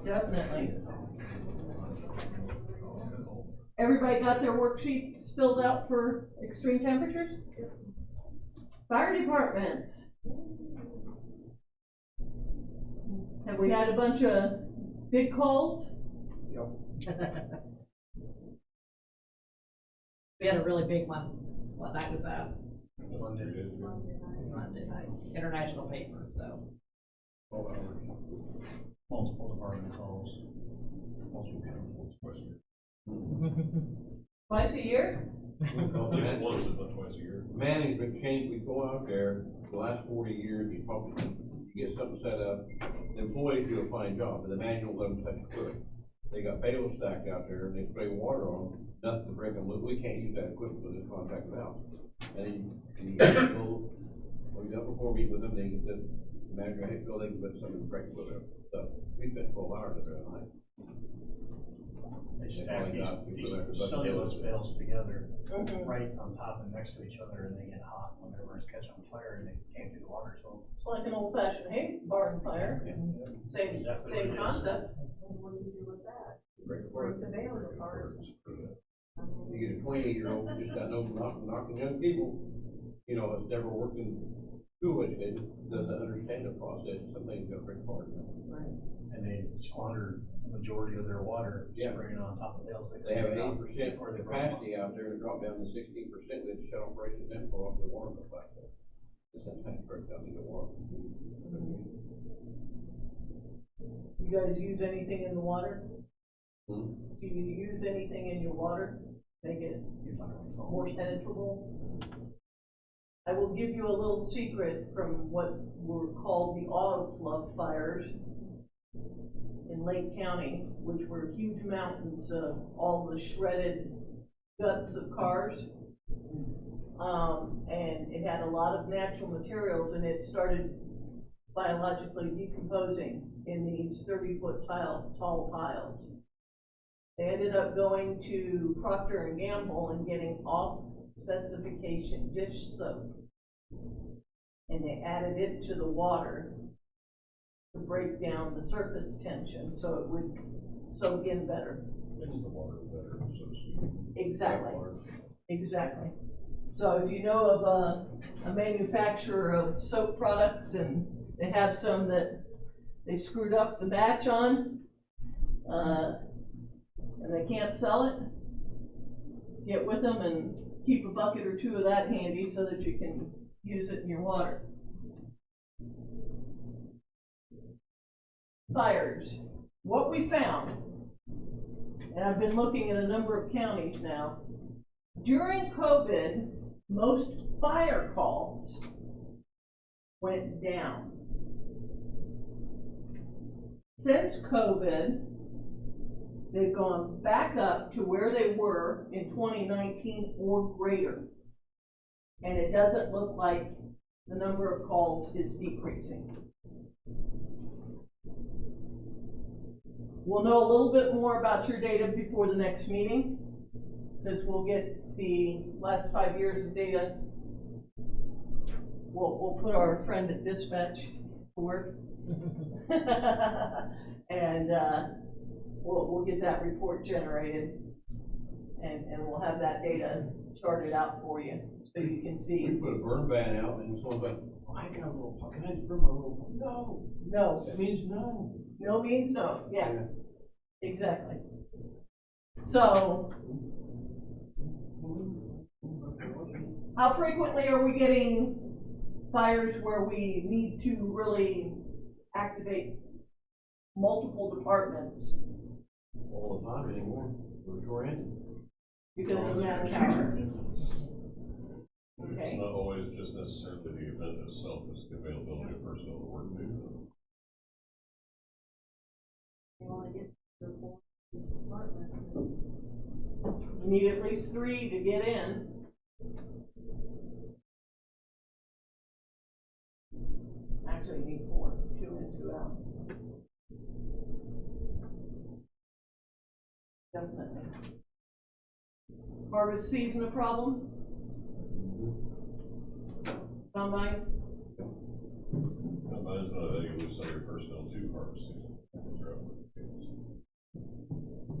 Definitely. Everybody got their worksheets filled out for extreme temperatures? Fire departments. Have we had a bunch of big calls? We had a really big one. What night was that? Monday. Monday night. International paper, so. Multiple department calls. Twice a year? One is about twice a year. Management change, we go out there, the last 40 years, you probably, you get something set up, the employees do a fine job, but the manager will let them touch a foot. They got bales stacked out there, and they spray water on them, nothing to break them, we can't use that equipment, so they contact it out. And then you go, we got before meet with them, they said, the manager, hey, Phil, they can put something to break the foot, so we spent 12 hours up there at night. They stack these cellulose bales together, right on top and next to each other, and they get hot when everyone's catching on fire and they can't get the water to them. It's like an old fashioned hay barn fire. Same concept. What do you do with that? Break Break the baler apart. You get a 28-year-old who just got no knocking young people, you know, has never worked in school education, doesn't understand the process, something's gonna break apart. And they squander the majority of their water spraying on top of bales. They have 80% capacity out there, and drop down to 16%, we had to shut operations down for off the water bill back there. Just that tank breaks down in the water. You guys use anything in the water? Hmm? Do you use anything in your water? Make it more penetrable? I will give you a little secret from what were called the auto flood fires in Lake County, which were huge mountains of all the shredded guts of cars. And it had a lot of natural materials, and it started biologically decomposing in these 30-foot tall piles. They ended up going to Procter & Gamble and getting off specification dish soap, and they added it to the water to break down the surface tension so it would soak in better. Makes the water better, so to speak. Exactly. Exactly. So if you know of a manufacturer of soap products and they have some that they screwed up the batch on, and they can't sell it, get with them and keep a bucket or two of that handy so that you can use it in your water. Fires. What we found, and I've been looking at a number of counties now, during COVID, most fire calls went down. Since COVID, they've gone back up to where they were in 2019 or greater. And it doesn't look like the number of calls is decreasing. We'll know a little bit more about your data before the next meeting, because we'll get the last 5 years of data. We'll put our friend at dispatch to work. And we'll get that report generated, and we'll have that data charted out for you so you can see. We put a burn ban out, and someone's like, oh, I got a little, can I just burn my little? No. No. That means no. No means no, yeah. Exactly. So, How frequently are we getting fires where we need to really activate multiple departments All the time anymore, we're short-handed. because of manpower? It's Okay, not always just necessarily the event itself, it's the availability of personnel to work too. You wanna get the full department. we need at least 3 to get in. Actually, we need 4, 2 in, 2 out. Definitely. Harvest season a problem? Combines? Combines, not that you lose some of your personnel to harvest season. Those are out with the fields.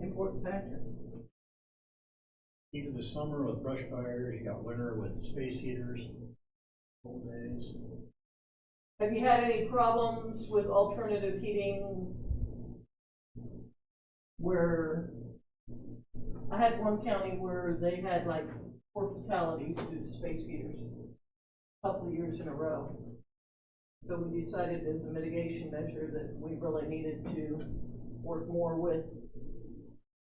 Important factor. Heat of the summer with brush fires, you got winter with space heaters, cold days. Have you had any problems with alternative heating where, I had one county where they had like 4 fatalities due to space heaters a couple of years in a row. So we decided as a mitigation measure that we really needed to work more with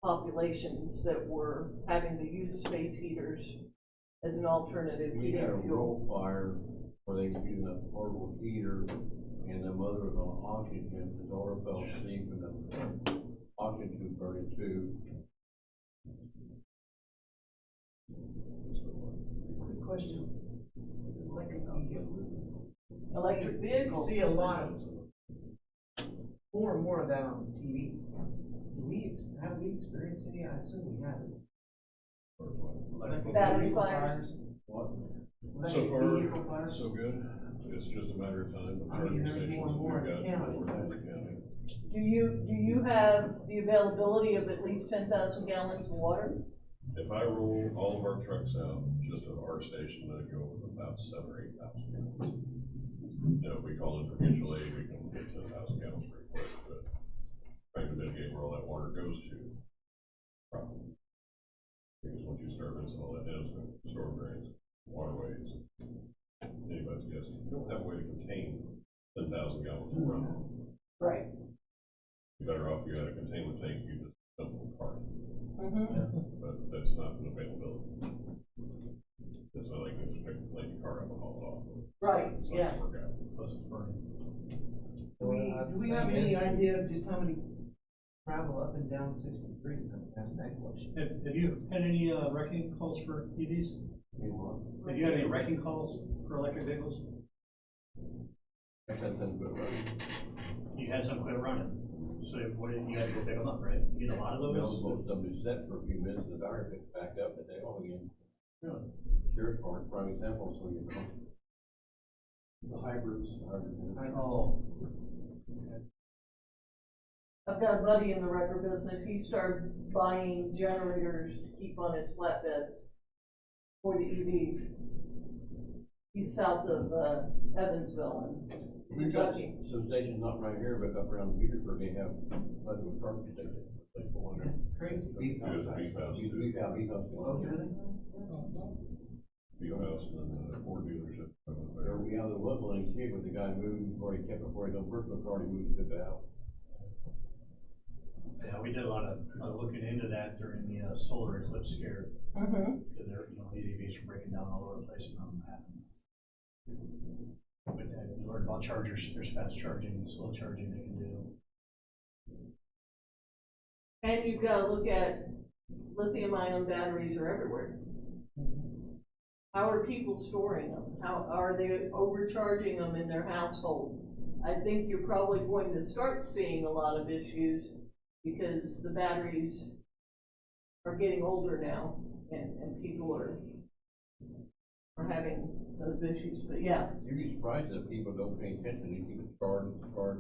populations that were having to use space heaters as an alternative We had a heating fuel. roll fire where they were using a portable heater, and the mother was on oxygen, the daughter fell asleep, and the oxygen tube burned too. Good question. Electric vehicles. Electric You vehicles. see a lot of, more and more of that on TV. Have we experienced any? I assume we haven't. Battery Vehicle fires. So Electric far, vehicle fires. so good. It's just a matter of time. The I mean, charging there's stations, more and more we've in the got county. more in the county. Do you have the availability of at least 10,000 gallons of water? If I roll all of our trucks out just at our station, that'd go with about 7,000 or 8,000 gallons. You know, if we call in for mutual aid, we can get 10,000 gallons pretty quick, but trying to mitigate where all that water goes to. Problem. Because once you start rinsing all that down, it's going to storm drains, waterways. Anybody's guess, you don't have a way to contain 10,000 gallons of run. Right. You're better off, you had a containment tank, you just dump it apart. Mm-hmm. But that's not an availability. It's not like you just pick the car up and haul it off. Right, It's not yeah. gonna work out. Plus it's burning. Do we have any idea of just how many travel up and down 63? That's that question. Have you had any, wrecking calls for EVs? Have you had any wrecking calls for electric vehicles? I've had some good running. You had some quit running, so what, you had to go pick them up, right? You get a lot of Those, those? most of them is set for a few minutes, the battery gets backed up, and they all again. Really? Sheriff's Department, prime example, so you know. The hybrids. Oh, I've got a buddy in the wrecker business. He started buying generators to keep on his flatbeds for the EVs. He's south of Evansville in We've got Kentucky. some stations not right here, but up around Petersburg, they have electric charging stations. Like the one there. Crazy. Beef house. Beef house. Beef house, beef house. Oh, really? Beef house and then the Ford dealership. There was one in Kid, but the guy moved before he kept it, before his own personal car, he moved and took it out. yeah, we did a lot of looking into that during the solar eclipse scare. Mm-hmm. Because they're, you know, these EVs were breaking down all over the place and nothing happened. But we learned about chargers, there's fast charging and slow charging they can do. And you've got to look at lithium-ion batteries are everywhere. How are people storing them? How are they overcharging them in their households? I think you're probably going to start seeing a lot of issues because the batteries are getting older now and people are having those issues, but yeah. You'd be surprised that people don't pay attention, they keep it charged,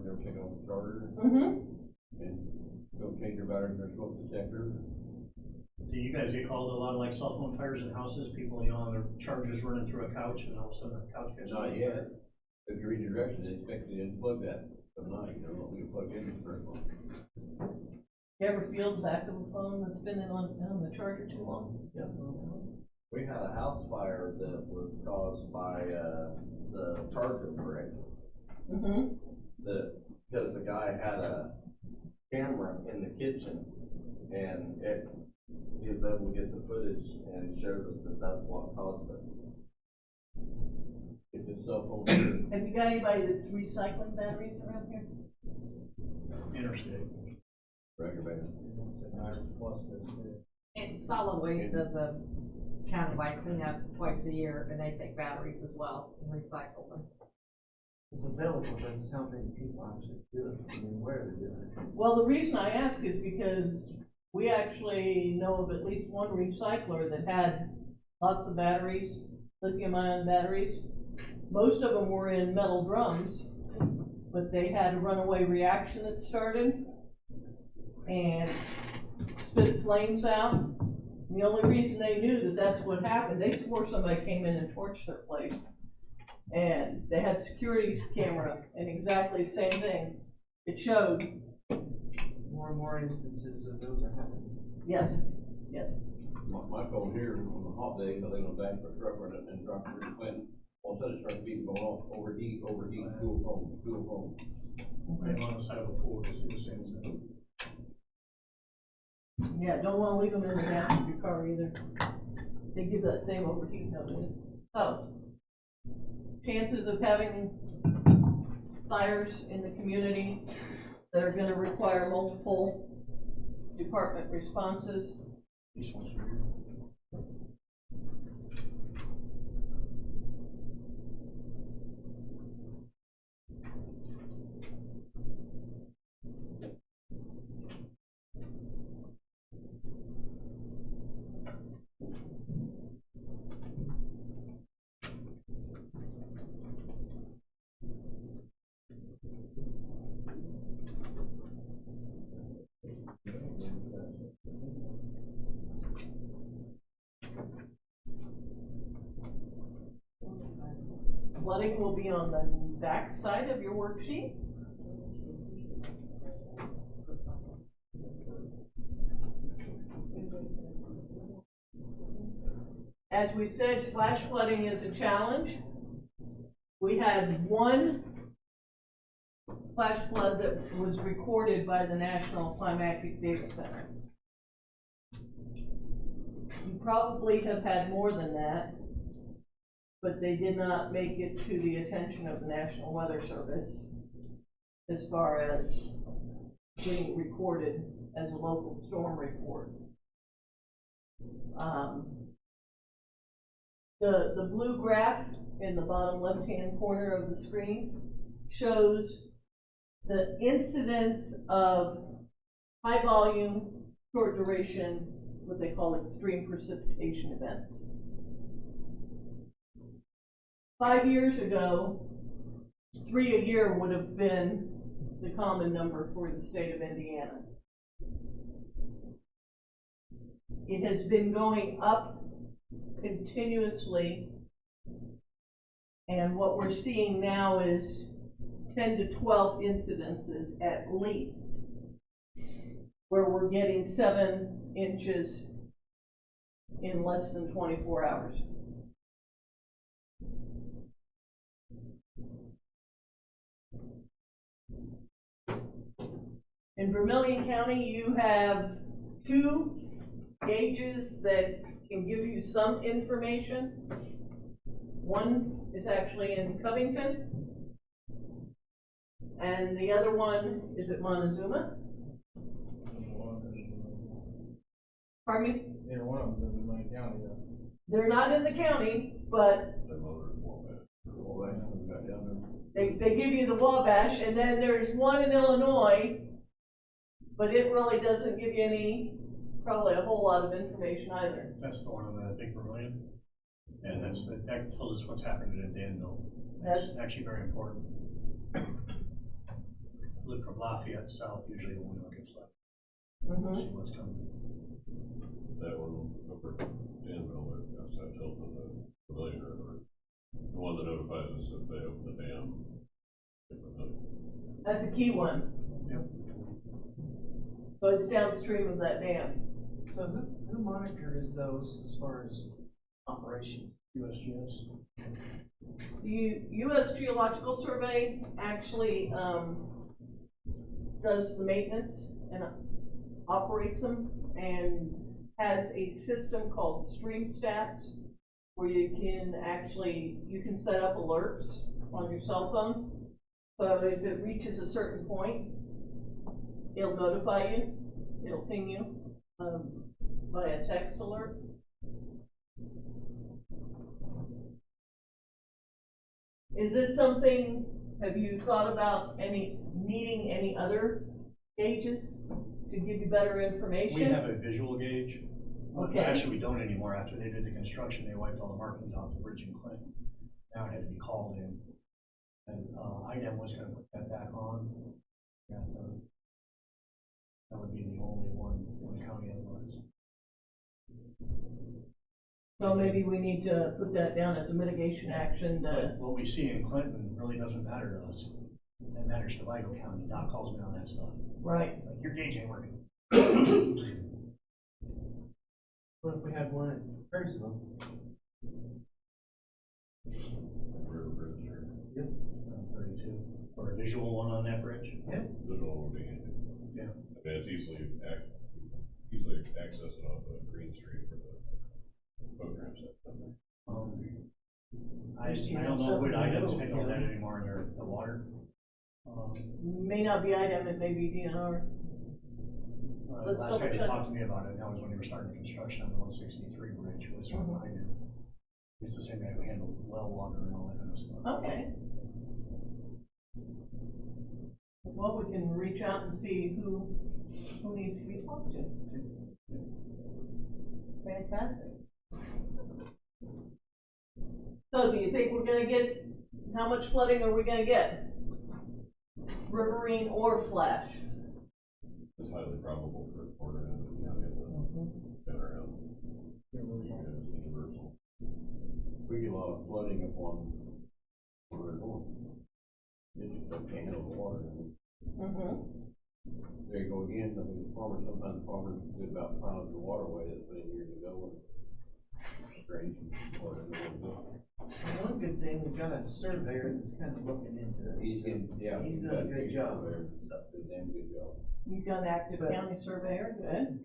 never take it off the charger, Mm-hmm. and don't change their battery, their smoke detector. Do you guys get called a lot of like cell phone fires in houses? People, you know, on their chargers running through a couch and all of a sudden the couch gets. Not yet. If you read the directions, they expect you to unplug that tonight, you know, we plug in the first one. You ever feel the back of a phone that's been on the charger too long? Yeah. We had a house fire that was caused by, the charger brick. Mm-hmm. Because the guy had a camera in the kitchen, and he was able to get the footage and showed us that that's what caused it. Get your cell phone. Have you got anybody that's recycling batteries around here? Interstate. Aggravating. And solid waste does a countywide cleanup twice a year, and they take batteries as well and recycle them. It's available, but it's not many people actually do it. I mean, where they do it. Well, the reason I ask is because we actually know of at least one recycler that had lots of batteries, lithium-ion batteries. Most of them were in metal drums, but they had a runaway reaction that started and spit flames out. And the only reason they knew that that's what happened, they swore somebody came in and torched their place. And they had security camera and exactly the same thing. It showed. More and more instances of those are happening. Yes, yes. My phone here on the hot days, I think I'm back for a truck running and drop it Clinton. All of a sudden it starts beeping going off, overheat, school phone. Maybe on the side of a pool, it's the same thing. Yeah, don't wanna leave them in the gas of your car either. They give that same overheat notice. So, chances of having fires in the community that are gonna require multiple department responses. Just once a year. Flooding will be on the back side of your worksheet. As we said, flash flooding is a challenge. We had one flash flood that was recorded by the National Climatic Data Center. You probably have had more than that, but they did not make it to the attention of the National Weather Service as far as being recorded as a local storm report. The blue graph in the bottom left-hand corner of the screen shows the incidence of high volume, short duration, what they call extreme precipitation events. 5 years ago, 3 a year would have been the common number for the state of Indiana. It has been going up continuously, and what we're seeing now is 10 to 12 incidences at least, where we're getting 7 inches in less than 24 hours. In Vermillion County, you have 2 gauges that can give you some information. One is actually in Covington, and the other one is at Montezuma. Pardon me? Neither one of them is in my county, though. They're not in the county, but they give you the Wabash, and then there's one in Illinois, but it really doesn't give you probably a whole lot of information either. That's the one on the big Vermillion. And that tells us what's happening in Danville. That's actually very important. Look from Lafayette south, usually the one that gets left. See what's coming. That one over Danville, outside Tilton, the Vermillion River, the one that notifies us if they open the dam. That's a key one. Yep. So it's downstream of that dam. So who monitors those as far as operations, USGS. The U.S. Geological Survey actually, does the maintenance and operates them, and has a system called Stream Stats, where you can set up alerts on your cell phone. So if it reaches a certain point, it'll notify you, it'll ping you, via text alert. Is this something, have you thought about needing any other gauges to give you better information? We have a visual gauge. Okay. Actually, we don't anymore. After they did the construction, they wiped all the markings off the bridge in Clinton. Now it had to be called in. And, IDEM was gonna put that back on. And, that would be the only one in the county otherwise. So maybe we need to put that down as a mitigation action to, What we see in Clinton really doesn't matter to us. It matters to Vigo County. Doc calls me on that stuff. right, Like, your gauge ain't working. What if we had one in Perrysville? River Bridge or 32. Or a visual one on that bridge. visual would be handy. Yeah. I mean, it's easily accessed off of Green Street for the boat ramps. I don't know what items handle that anymore in the water. may not be IDEM, it may be DNR. Let's Last double guy that check. talked to me about it, that was when they were starting the construction on the 163 bridge, was from IDEM. It's the same guy who handled well water and all that kind of stuff. Okay. Well, we can reach out and see who needs to be talked to. Fantastic. So do you think we're gonna get, how much flooding are we gonna get? Riverine or flash? It's highly probable for Porter and the county and around. Universal. We get a lot of flooding up on River North. It just can't handle the water. There you go again, I mean, sometimes farmers did about pounded the waterway that's been years ago. And strange. One good thing, we've got a surveyor that's kind of looking into it. He's doing a good job. Damn good job. You've got an active county surveyor, good.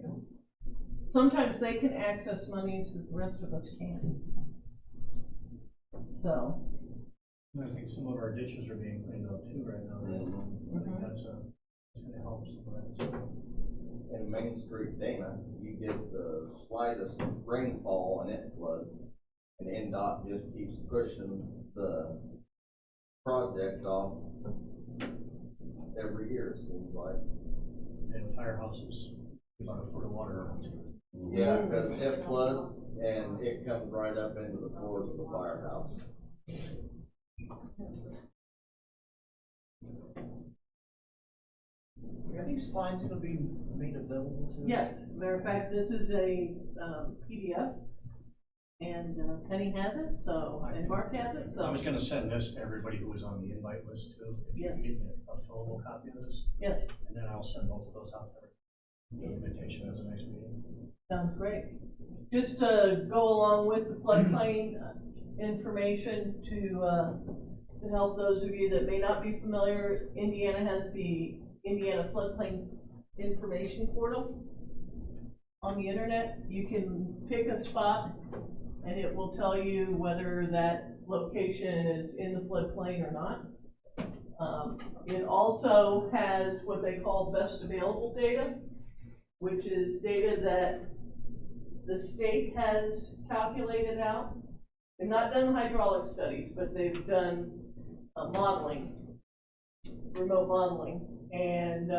Sometimes they can access monies that the rest of us can't. So. I think some of our ditches are being cleaned up too right now. I think that's gonna help some of that too. In Main Street, Dana, you get the slightest rainfall and it floods. And NDOT just keeps pushing the project off every year, it seems like. And the firehouse is about a foot of water around here. Yeah, because it floods and it comes right up into the floors of the firehouse. Are these slides gonna be made available to us? Yes, matter of fact, this is a PDF, and Penny has it, so, and Mark has it, so. I was gonna send this to everybody who was on the invite list too. If you Yes. can give me a fillable copy of this, Yes, and then I'll send both of those out there. The invitation of the next meeting. sounds great. Just to go along with the floodplain information to help those of you that may not be familiar, Indiana has the Indiana Floodplain Information Portal on the internet. You can pick a spot and it will tell you whether that location is in the floodplain or not. It also has what they call best available data, which is data that the state has calculated out. They've not done hydraulic studies, but they've done modeling, remote modeling, and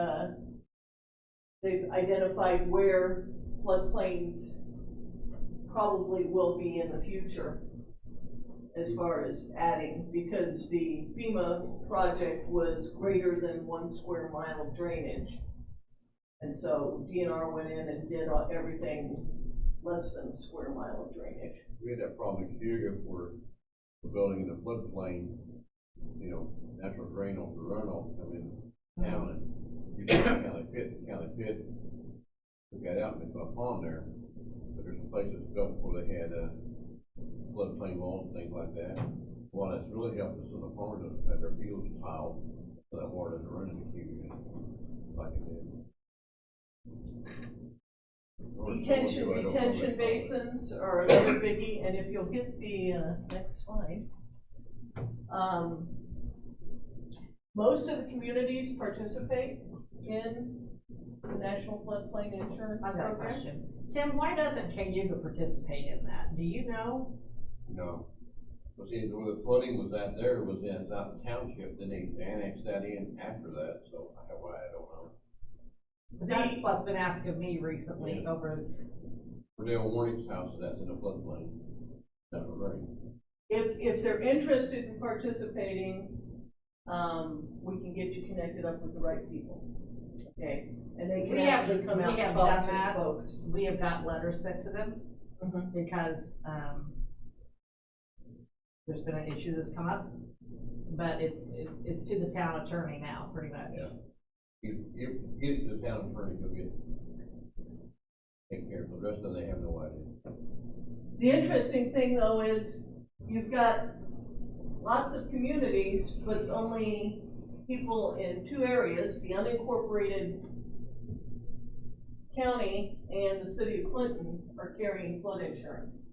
they've identified where floodplains probably will be in the future as far as adding, because the FEMA project was greater than 1 square mile of drainage. And so DNR went in and did everything less than a square mile of drainage. We had that problem in Cuba where we're building in the floodplain, you know, natural drain off the runoff come in town and you got the county pit, took that out and they put a pond there. But there's some places built before they had floodplain walls and things like that. Well, that's really helped us in the farmers that had their fields tiled, so that water doesn't run into community like it did. Detention basins are another biggie, and if you'll hit the, next slide. Most of the communities participate in the National Floodplain Insurance I've got a Program. question. Tim, why doesn't Cayuga participate in that? Do you know? No. But see, where the flooding was at there was in South Township, then they annexed that in after that, so I don't know. That's what's been asked of me recently Yeah. over. Dale Warning's house, that's in the floodplain. That's right. If they're interested in participating, we can get you connected up with the right people, okay? And they can actually come out We and have talk done to the that. folks. We have got letters sent to them Mhm. because, there's been an issue that's come up, but it's to the town attorney now, pretty much. Yeah. You get the town attorney, you'll get take care of it. The rest of them, they have no idea. The interesting thing though is you've got lots of communities, but only people in two areas, the unincorporated county and the city of Clinton are carrying flood insurance.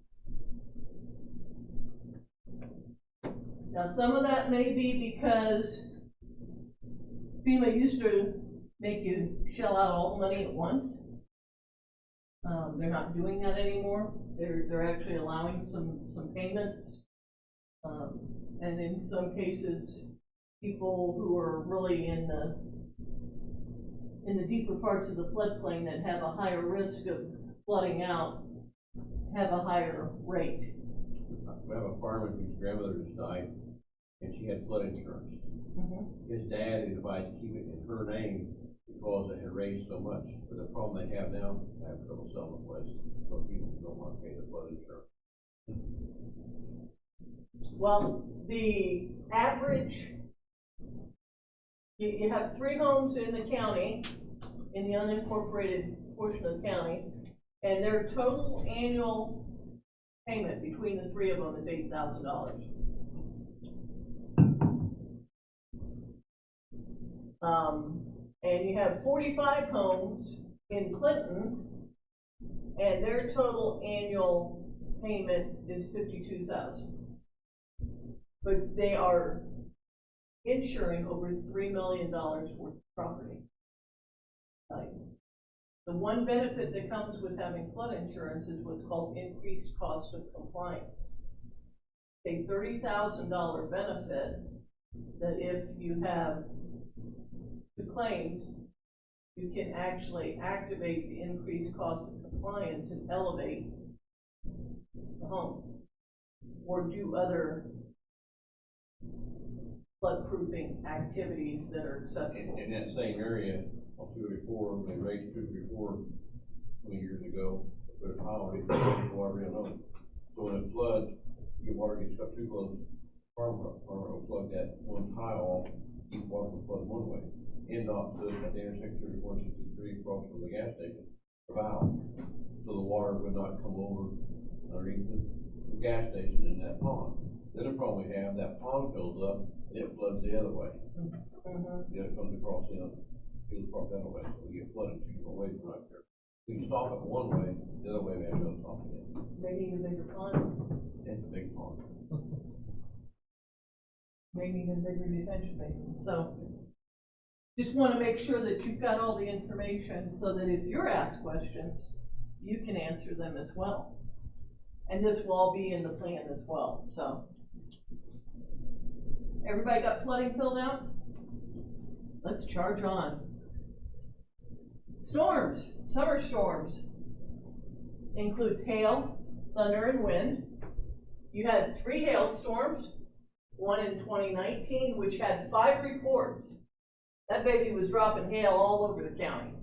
Now, some of that may be because FEMA used to make you shell out all the money at once. They're not doing that anymore. They're actually allowing some payments. And in some cases, people who are really in the deeper parts of the floodplain that have a higher risk of flooding out have a higher rate. We have a farmer whose grandmother just died, and she had flood insurance. His dad advised keep it in her name because it had raised so much. But the problem they have now, they have trouble selling the place, so people don't want to pay the flood insurance. Well, the average, you have 3 homes in the county, in the unincorporated portion of the county, and their total annual payment between the 3 of them is $8,000. And you have 45 homes in Clinton, and their total annual payment is $52,000. But they are insuring over $3 million worth of property. The one benefit that comes with having flood insurance is what's called increased cost of compliance. A $30,000 benefit that if you have the claims, you can actually activate the increased cost of compliance and elevate the home or do other flood-proofing activities that are acceptable. In that same area, on 284, they raised 284 20 years ago, but it's how it water in on. So when it floods, your water gets cut too close, farmer will plug that one tile off, keep water from flooding one way. NDOT stood at the intersection of 463 across from the gas station, a valve, so the water would not come over underneath the gas station in that pond. Then the problem we have, that pond fills up and it floods the other way. The other comes across the other, goes across the other way, so we get flooded 2 different ways from right there. We can stop it one way, the other way we have to stop it. Maybe even bigger pond, It's a big pond. maybe even bigger detention basin. So just want to make sure that you've got all the information so that if you're asked questions, you can answer them as well. And this will all be in the plan as well, so. Everybody got flooding filled out? Let's charge on. Storms, summer storms. Includes hail, thunder, and wind. You had 3 hailstorms, one in 2019, which had 5 reports. That baby was dropping hail all over the county.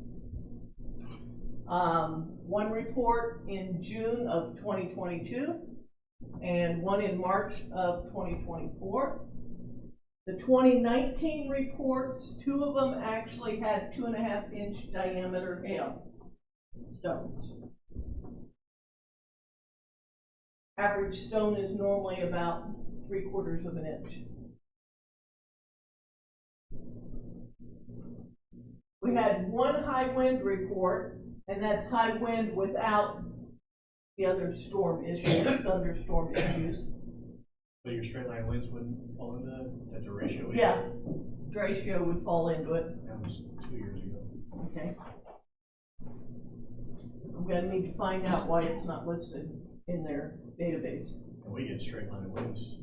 1 report in June of 2022, and 1 in March of 2024. The 2019 reports, 2 of them actually had 2.5-inch diameter hail stones. average stone is normally about 3/4 of an inch. We had one high wind report, and that's high wind without the other storm issues, thunderstorm issues. So your straight line winds wouldn't fall into that, that's a ratio? Yeah, ratio would fall into it. That was 2 years ago. Okay. I'm gonna need to find out why it's not listed in their database. And we get straight line winds,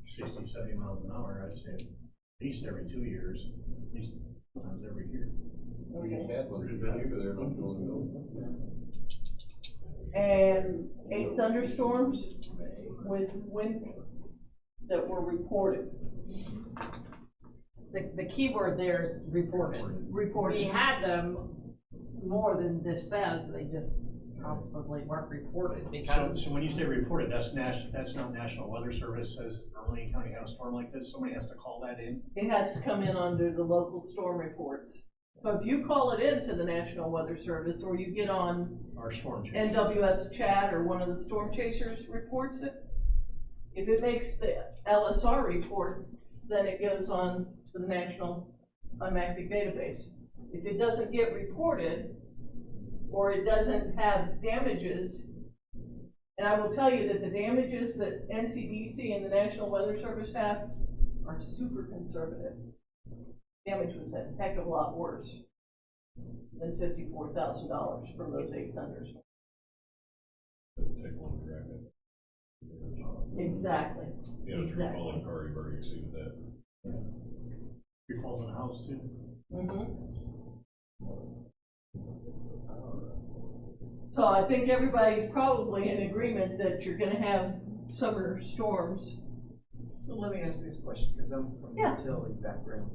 60, 70 miles an hour, I'd say at least every 2 years, at least sometimes every year. We just had one, there's been over there, not too long ago. And 8 thunderstorms with wind that were reported. The key word there is reported. We had them more than this says, they just probably weren't reported because. So when you say reported, that's not National Weather Service says Vermillion County had a storm like this, somebody has to call that in? It has to come in under the local storm reports. So if you call it into the National Weather Service, or you get on Our storm chaser. NWS chat or one of the storm chasers reports it, if it makes the LSR report, then it goes on to the National Climactic Database. If it doesn't get reported, or it doesn't have damages, and I will tell you that the damages that NCDC and the National Weather Service have are super conservative. Damage was a heck of a lot worse than $54,000 from those 8 thunderstorms. Doesn't take long to wrap it. Exactly. You know, if you're Exactly. falling car, you've already exceeded that. Your falls in the house too. So I think everybody's probably in agreement that you're gonna have summer storms. So let me ask this question, because I'm from a Yeah. utility background.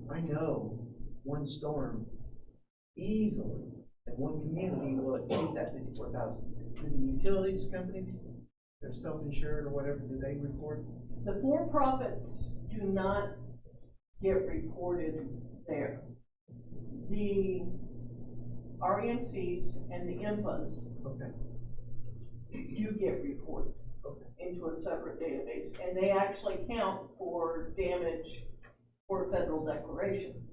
I know one storm easily, in one community will exceed that 54,000. Do the utilities companies, they're self-insured or whatever, do they report? The for-profits do not get reported there. The REMCs and the IMPAs Okay. do get reported into a separate database, and they actually count for damage for federal declaration.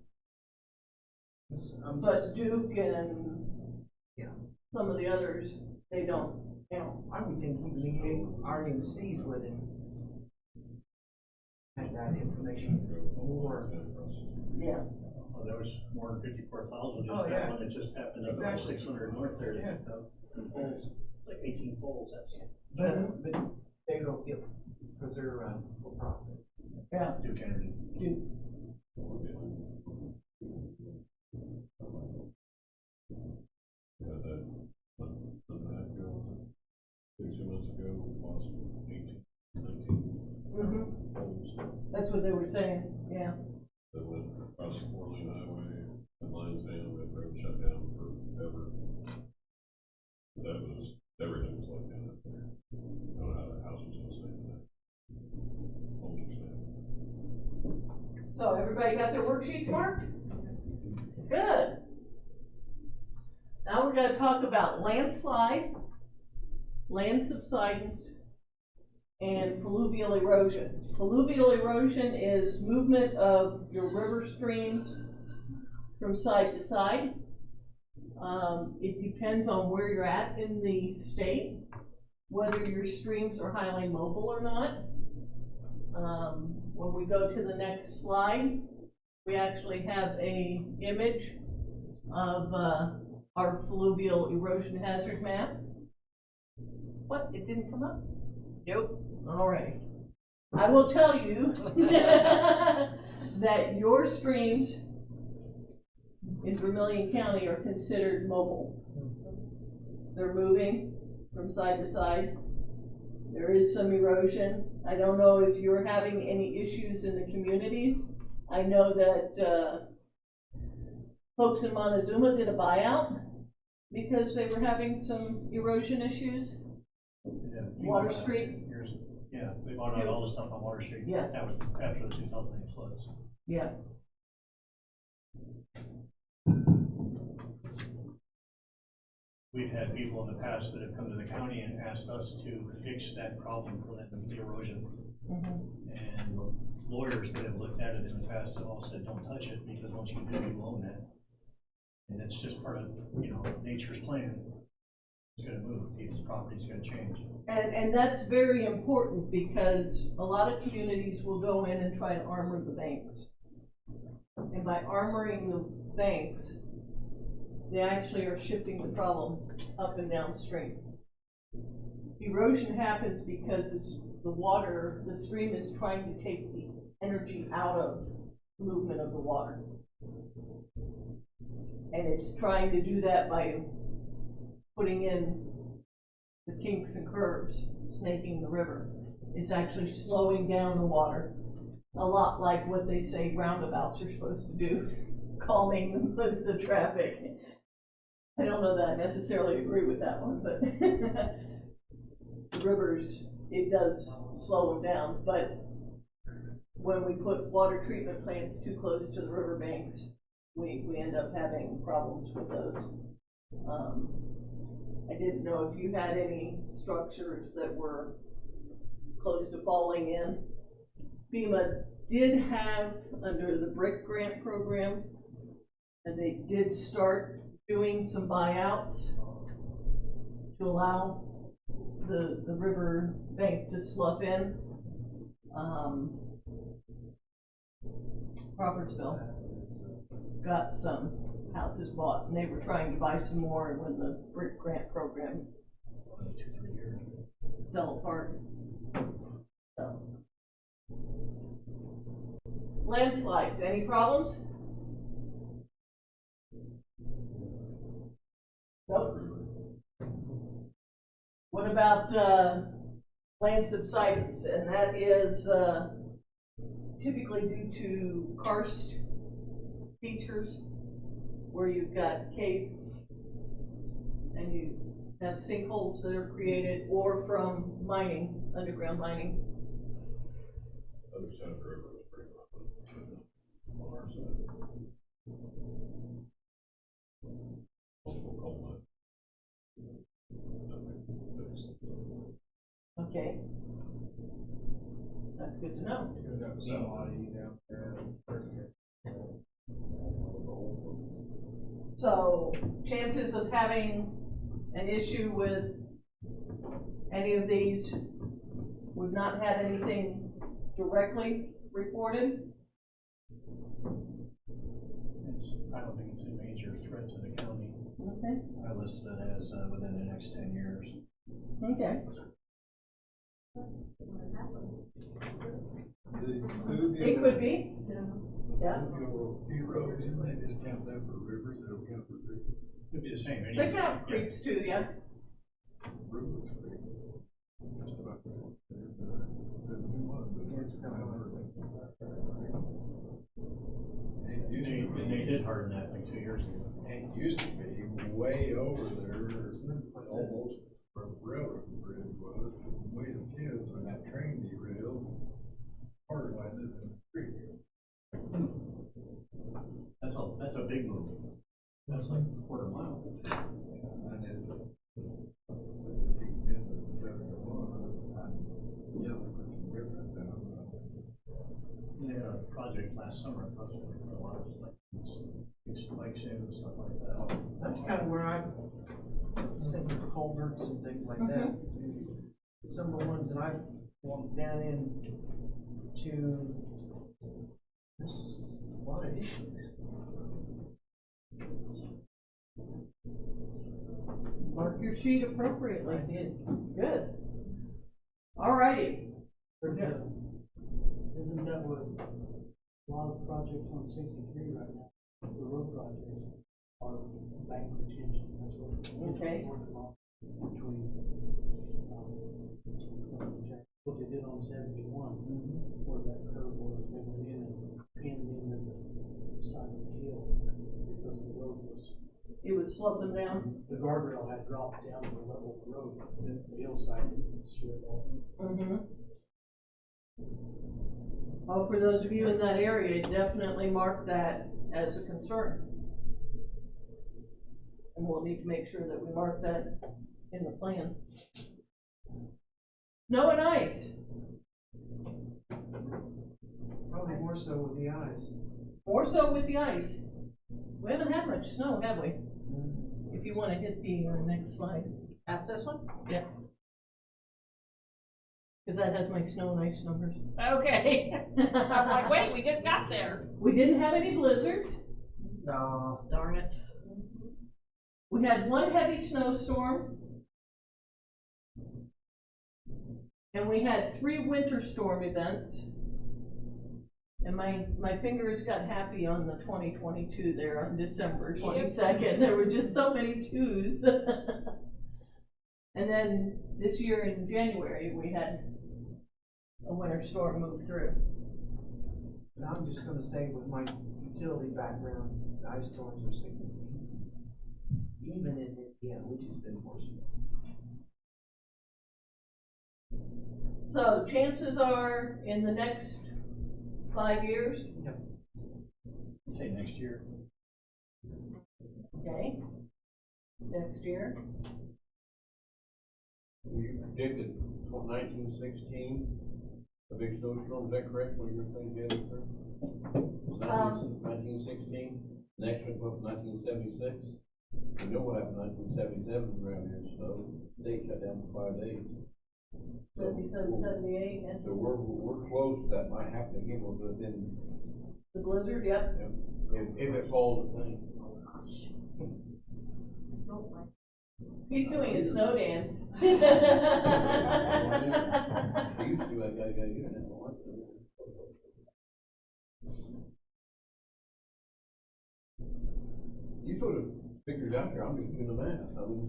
I'm But just, Duke and Yeah. some of the others, they don't count. I would think even the RMCs would have that information more. Yeah. Oh, there was more than 54,000, Oh, just that yeah. one that just happened at Exactly. 600 north there, they Yeah. picked up 2 poles, like 18 poles, that's But they don't get, because they're for profit. Yeah. Duke Energy. Duke. Yeah, that, month and a half ago, 2 months ago, we lost 18, 19 homes. That's what they were saying, yeah. That went across the 4-lane highway, the lines down, that road shut down forever. That was, everything was like that up there. I don't know how the house was gonna stay in that. Homes were staying. So everybody got their worksheets marked? Good. Now we're gonna talk about landslide, land subsidence, and fluvial erosion. Fluvial erosion is movement of your river streams from side to side. It depends on where you're at in the state, whether your streams are highly mobile or not. When we go to the next slide, we actually have a image of our fluvial erosion hazard map. What, it didn't come up? Nope. All right. I will tell you that your streams in Vermillion County are considered mobile. They're moving from side to side. There is some erosion. I don't know if you're having any issues in the communities. I know that folks in Montezuma did a buyout because they were having some erosion issues. Yeah, Water Street. Yeah, they bought out all the stuff on Water Street. Yeah. That was after the 2008 floods. Yeah. we've had people in the past that have come to the county and asked us to fix that problem for them, the erosion. And lawyers that have looked at it in the past have all said, don't touch it, because once you do, you own that. And it's just part of, you know, nature's plan. It's gonna move, people's property's gonna change. And that's very important, because a lot of communities will go in and try to armor the banks. And by armoring the banks, they actually are shifting the problem up and downstream. Erosion happens because the stream is trying to take the energy out of the movement of the water. And it's trying to do that by putting in the kinks and curves, snaking the river. It's actually slowing down the water, a lot like what they say roundabouts are supposed to do, calming the traffic. I don't know that I necessarily agree with that one, but the rivers, it does slow them down, but when we put water treatment plants too close to the riverbanks, we end up having problems with those. I didn't know if you had any structures that were close to falling in. FEMA did have, under the BRIC grant program, and they did start doing some buyouts to allow the river bank to slough in. Crawfordsville got some houses bought, and they were trying to buy some more, and when the BRIC grant program 2-3 years. fell apart. So. Landslides, any problems? Nope. What about land subsidence? And that is typically due to karst features, where you've got cave and you have sinkholes that are created, or from mining, underground mining. Other side of the river was pretty rough on our side. Multiple coal mines. Okay. That's good to know. So, chances of having an issue with any of these, we've not had anything directly reported. I don't think it's a major threat to the county. Okay. I listed it as within the next 10 years. Okay. It could be. Yeah. Erosion, they just count that for rivers, they don't count for creeks. It'd be the same. They count creeks too, yeah. Rivers, creek. Just about there. There's 71, but it's kind of They did harden that like 2 years ago. It used to be way over there, almost where the railroad bridge was. We as kids, when that train derailed, hard landed in the creek. That's a big move. That's like a quarter mile. And it was, if you get to 71, yeah, we put some river down. They had a project last summer, I thought, they put a lot of like big spikes in and stuff like that. That's kind of where I was thinking of culverts and things like that. Some of the ones that I've walked down into, there's a lot of issues. Mark your sheet appropriately. I did. Good. All righty. Isn't that what a lot of projects on 63 right now, the road projects, are bank retention, that's what Okay. we're working on between, what they did on 71, where that curve was, they went in and pinned into the side of the hill, because the road was, It would slow them down. the guardrail had dropped down to the level of the road, the hillside slid off. Oh, for those of you in that area, definitely mark that as a concern. And we'll need to make sure that we mark that in the plan. Snow and ice, Probably more so with the eyes. more so with the ice. We haven't had much snow, have we? If you wanna hit the next slide. That's this one? Yeah. Cause that has my snow and ice numbers. Okay. I'm like, wait, we just got there. We didn't have any blizzards. Oh, darn it. We had one heavy snowstorm. And we had 3 winter storm events. And my fingers got happy on the 2022 there on December 22nd. There were just so many 2s. And then this year in January, we had a winter storm move through. And I'm just gonna say with my utility background, the ice storms are significant. Even in Indiana, which has been fortunate. So chances are in the next 5 years, Say next year. okay, next year, You predicted 1916, a big snowstorm, is that correct, what you're thinking, Jennifer? 1916, next one was 1976. You know what happened in 1977 around here, so they shut down for 5 days. 77, 78, and So we're close, that might happen again, we're within, the blizzard, yep. if it falls a thing. He's doing a snow dance. I used to, I gotta get it. You sort of figured out here, I'm just doing the math, I mean.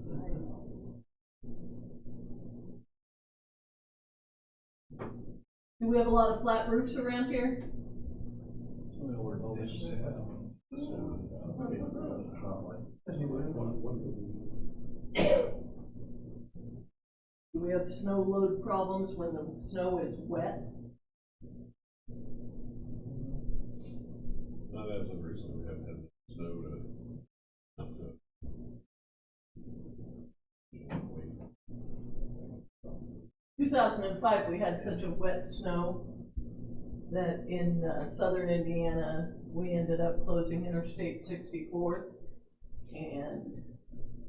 Do we have a lot of flat roofs around here? Do we have snow load problems when the snow is wet? Not as of recent, we haven't had snow to. 2005, we had such a wet snow that in southern Indiana, we ended up closing Interstate 64 and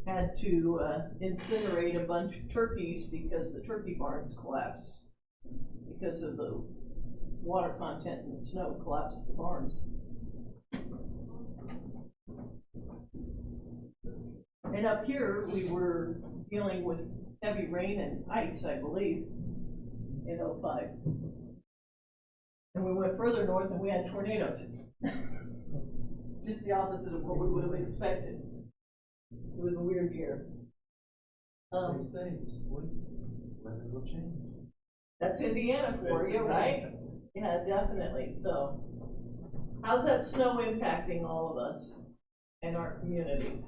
had to incinerate a bunch of turkeys because the turkey barns collapsed because of the water content in the snow collapsed the barns. And up here, we were dealing with heavy rain and ice, I believe, in '05. And we went further north and we had tornadoes. Just the opposite of what we would have expected. It was a weird year. As they say, sleep, weather will change. That's Indiana for you, right? Yeah, definitely. So, how's that snow impacting all of us and our communities?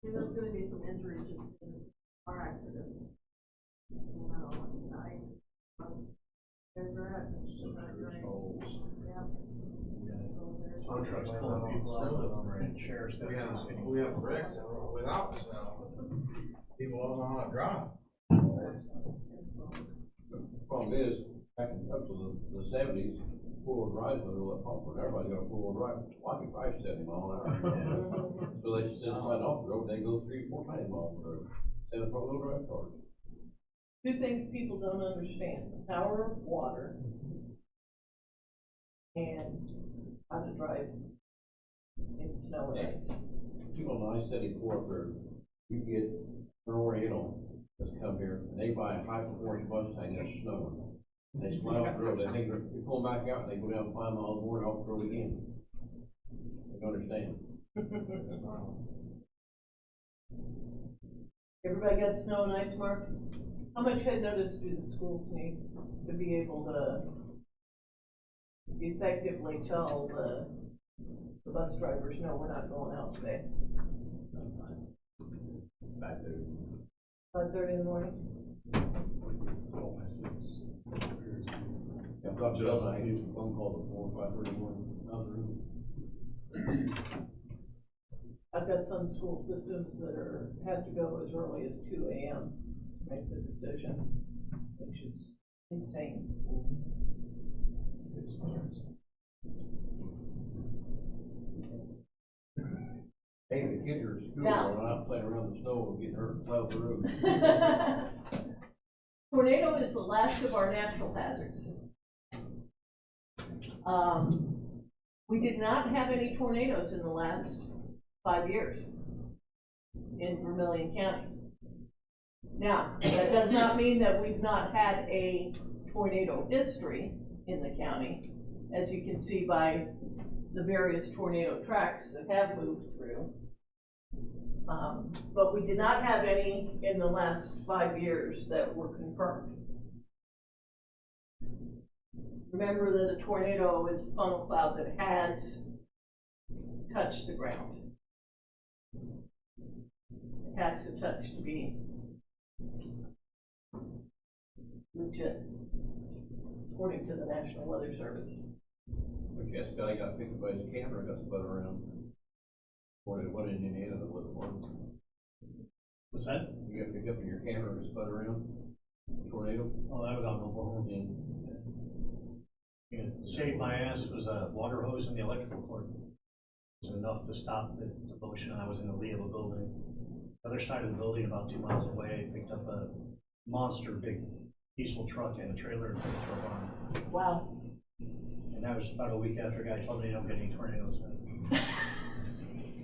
There's gonna be some injuries just in car accidents. And I don't want to die. There's that. Yeah. So there's. Contracts pulling people out of the sheriff's deputies. We have wrecks without snow. People don't know how to drive. Problem is, back up to the 70s, four-wheel drive was all that popular, everybody got a four-wheel drive, well, I can drive 70 miles an hour. So they send somebody off the road, they go 3 or 4 times miles an hour, send a front-wheel drive car. 2 things people don't understand: the power of water and how to drive in snow and ice. People on the I-74 up there, you get an Oriental that's come here, and they buy a high-performance Mustang that's snowing. They slide off the road, they think they pull them back out, and they go down 5 miles more and off the road again. They don't understand. Everybody got snow and ice, Mark? How much head notice do the schools need to be able to effectively tell the bus drivers, no, we're not going out today? 5:30 in the morning? Oh, I see. Yeah, Dr. Johnson, I gave a phone call before 5:31, out of the room. I've got some school systems that have to go as early as 2 AM to make the decision, which is insane. Hey, the kids are at school, Now- running out playing around in the snow and getting hurt on top of the road. Tornado is the last of our natural hazards. We did not have any tornadoes in the last 5 years in Vermillion County. Now, that does not mean that we've not had a tornado history in the county, as you can see by the various tornado tracks that have moved through. But we did not have any in the last 5 years that were confirmed. Remember that a tornado is a funnel cloud that has touched the ground. It has to touch to be legit, according to the National Weather Service. But yes, guy got picked up by his camera, got spun around. What in Indiana that was one? What's that? You got picked up in your camera and spun around? Tornado? Oh, that was out in Oklahoma. Yeah, saved my ass. It was a water hose in the electrical cord. It was enough to stop the motion. I was in the lee of a building. The other side of the building, about 2 miles away, picked up a monster big diesel truck and a trailer and put a truck on. Wow. And that was about a week after a guy told me they don't get any tornadoes.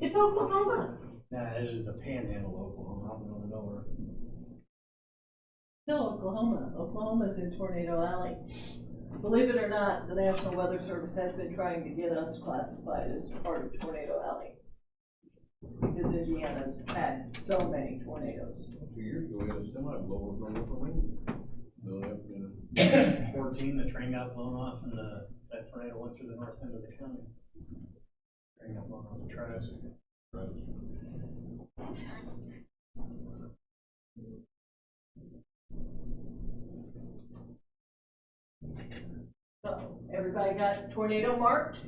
It's Oklahoma. Nah, this is the panhandle of Oklahoma, out in the middle of nowhere. No, Oklahoma. Oklahoma's in Tornado Alley. Believe it or not, the National Weather Service has been trying to get us classified as part of Tornado Alley, because Indiana's had so many tornadoes. 2 years ago, we had a semi blower blown up a ring. 14, the train got blown off and that tornado went through the north end of the county. Train got blown off the tracks. So, everybody got tornado marked?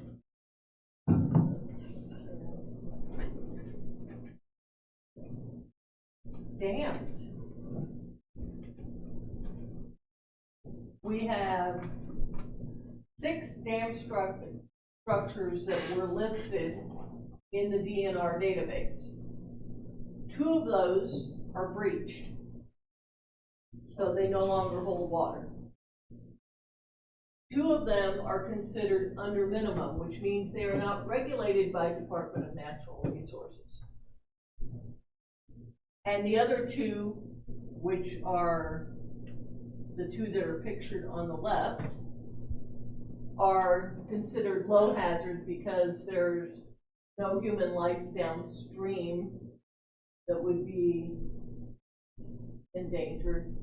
Dams. We have 6 dam structures that were listed in the DNR database. 2 of those are breached, so they no longer hold water. 2 of them are considered under minimum, which means they are not regulated by Department of Natural Resources. And the other 2, which are the 2 that are pictured on the left, are considered low hazard because there's no human life downstream that would be endangered,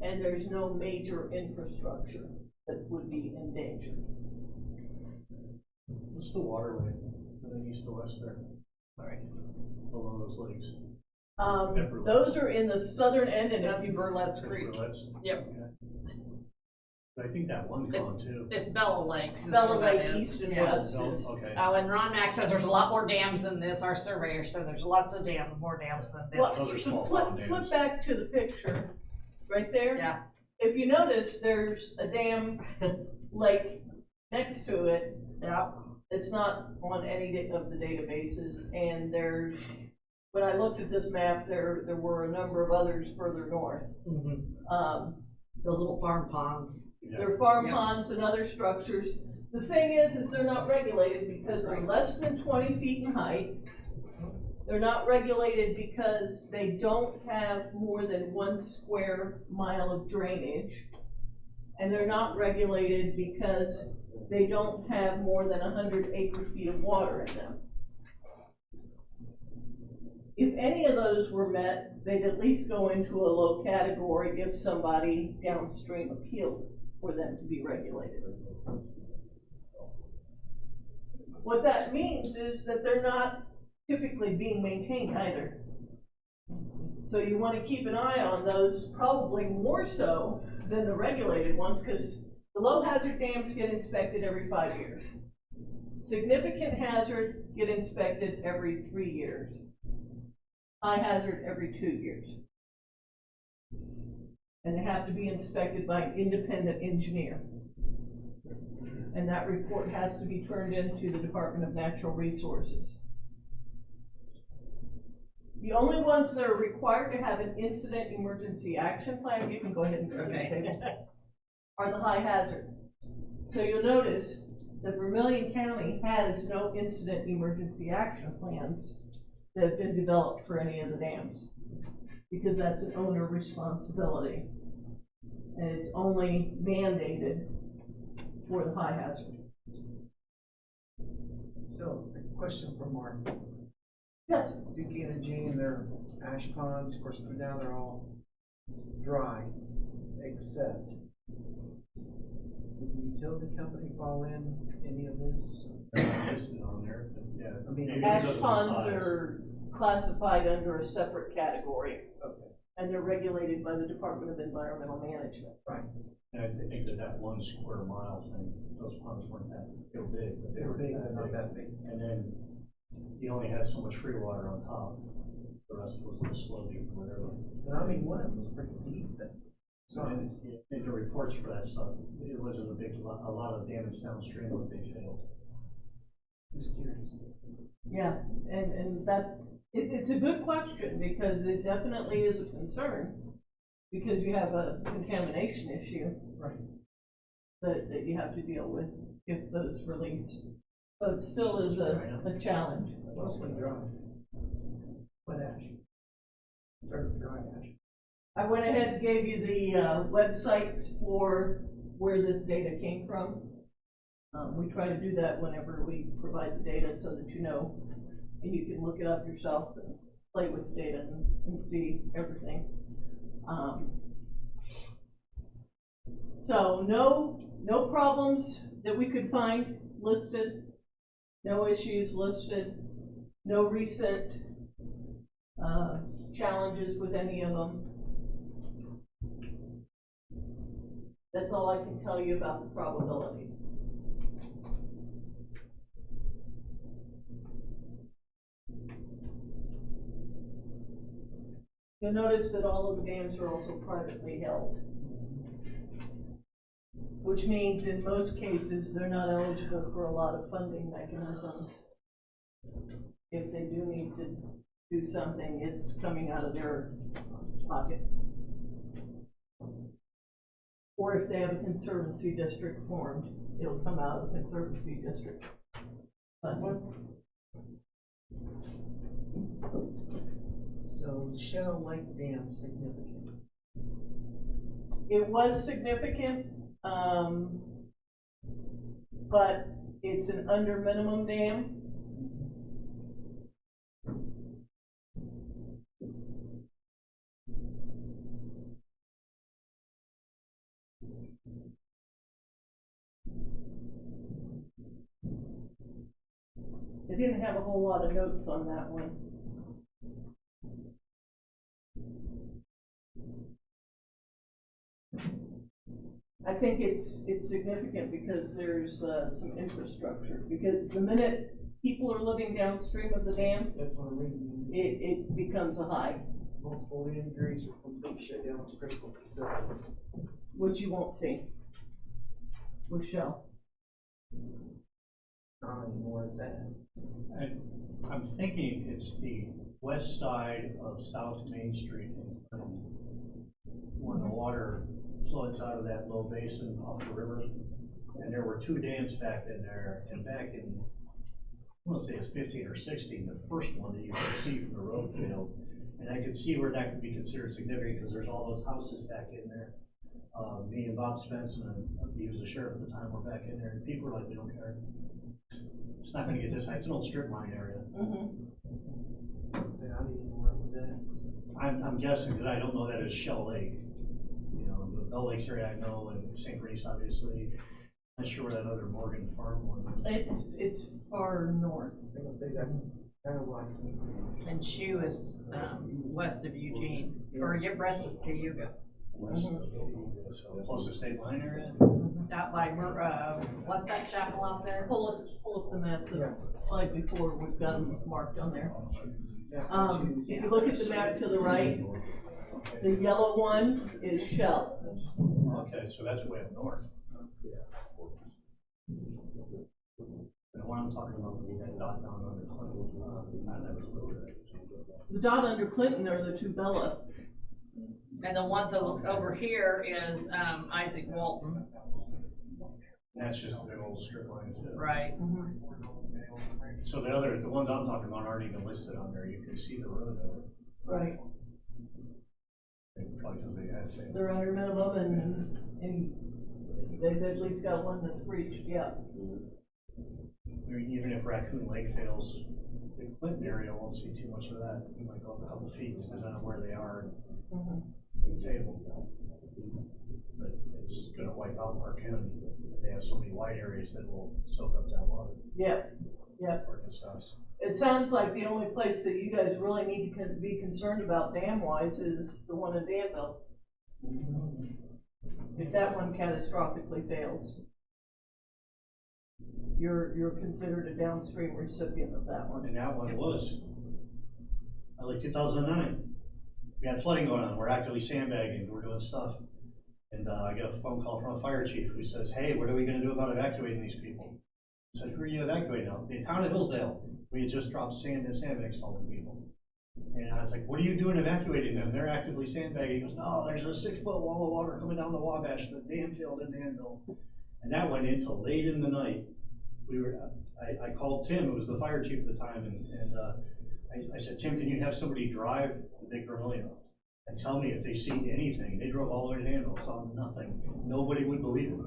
and there's no major infrastructure that would be endangered. What's the waterway from the east to west there? All right. Below those lakes. Those are in the southern end, and That's if you Burlett's Creek. Burlett's? Yep. Okay. I think that one's gone too. It's Bella Lakes. is Bella where that Lake is. East and Yeah. West is. Okay. Oh, and Ron Mack says there's a lot more dams than this, our surveyor said there's lots of more dams than this. Well, Those are small flip, pond dams. flip back to the picture, right there. Yeah. If you notice, there's a dam lake next to it. Yeah. It's not on any of the databases, and there's, when I looked at this map, there were a number of others further north. Mm-hmm. Those little farm ponds. There are farm Yeah. ponds and other structures. The thing is they're not regulated because they're less than 20 feet in height. They're not regulated because they don't have more than 1 square mile of drainage. And they're not regulated because they don't have more than 100 acre-feet of water in them. If any of those were met, they'd at least go into a low category if somebody downstream appealed for them to be regulated. What that means is that they're not typically being maintained either. So you want to keep an eye on those, probably more so than the regulated ones, because The low hazard dams get inspected every 5 years. Significant hazard get inspected every 3 years. High hazard every 2 years. And they have to be inspected by an independent engineer. And that report has to be turned into the Department of Natural Resources. The only ones that are required to have an incident emergency action plan, you can go ahead and turn the table, are the high hazard. So you'll notice that Vermillion County has no incident emergency action plans that have been developed for any of the dams, because that's an owner responsibility. And it's only mandated for the high hazard. So, a question for Mark. Yes. Duke Energy and their ash ponds, of course, now they're all dry, except, would the utility company fall in any of this? Listed on there, but yeah. I mean, maybe Ash because of the ponds size. are classified under a separate category. Okay. And they're regulated by the Department of Environmental Management. Right. And I think that 1 square mile thing, those ponds weren't that, they were big, but They were big, but not that big. And then you only had so much free water on top. The rest was the sludge or whatever. But I mean, one of them was pretty deep, that And size. in the reports for that stuff, it wasn't a lot of damage downstream if they failed. Just curious. Yeah, and that's, it's a good question, because it definitely is a concern, because you have a contamination issue. Right. That you have to deal with if those release. So it still is a challenge. Mostly dry. Wet ash. Or dry ash. I went ahead and gave you the websites for where this data came from. We try to do that whenever we provide the data, so that you know, and you can look it up yourself and play with the data and see everything. So no problems that we could find listed, no issues listed, no recent challenges with any of them. That's all I can tell you about the probability. You'll notice that all of the dams are also privately held, which means in most cases they're not eligible for a lot of funding mechanisms. If they do need to do something, it's coming out of their pocket. Or if they have a conservancy district formed, it'll come out of the conservancy district funding. So Shell Lake Dam significant. It was significant, but it's an under minimum dam. They didn't have a whole lot of notes on that one. I think it's significant because there's some infrastructure. Because the minute people are living downstream of the dam, That's what I'm reading. it becomes a high, Multiple injuries or complete shutdown of critical facilities. which you won't see with Shell. Not anymore, is that? And I'm thinking it's the west side of South Main Street in Clinton, when the water floods out of that low basin off the river. And there were 2 dams back in there, and back in, I want to say it's 15 or 16, the first one that you could see from the road failed. And I could see where that could be considered significant, because there's all those houses back in there. Me and Bob Svensson, and he was the sheriff at the time, were back in there, and people were like, we don't care. It's not gonna get this high. It's an old strip mine area. Say, I didn't even know where it was at. So. I'm guessing, because I don't know that it's Shell Lake. You know, the Bell Lakes area I know, and St. Grace, obviously. Not sure where that other Morgan Farm one is. It's far north. I'm gonna say that's kind of like. And Shoe is west of Eugene, or west of Cayuga. list of the closest state line area. Out by, what's that chapel out there? Pull up the map, the slide before, we've got them marked on there. If you look at the map to the right, the yellow one is Shell. Okay, so that's way up north. And what I'm talking about would be that dot down under Clinton. The dot under Clinton are the two Bella. And the ones that look over here is, Isaac Walton. That's just the old strip line. Right. So the ones I'm talking about aren't even listed on there. You can see the road. Right. Probably because they had to. They're under minimum and they've at least got one that's breached, yeah. I mean, even if Raccoon Lake fails, the Clinton area won't see too much of that. You might go up a couple feet, depending on where they are and the table. But it's gonna wipe out Park County. They have so many wide areas that will soak up that water. Yeah, yeah. Arkansas. It sounds like the only place that you guys really need to be concerned about dam-wise is the one in Danville. If that one catastrophically fails, you're considered a downstream recipient of that one. And that one was, like 2009. We had flooding going on. We're actively sandbagging. We're doing stuff. And I get a phone call from a fire chief who says, "Hey, what are we going to do about evacuating these people?" I said, "Who are you evacuating now?" "The town of Hillsdale. We had just dropped sand and sandbags on the people." And I was like, "What are you doing evacuating them? They're actively sandbagging." He goes, "No, there's a 6-foot wall of water coming down the Wabash, the dam failed in Danville." And that went until late in the night. I called Tim, who was the fire chief at the time, and I said, "Tim, can you have somebody drive the big Vermillion and tell me if they see anything?" They drove all the way to Danville, saw nothing. Nobody would believe it.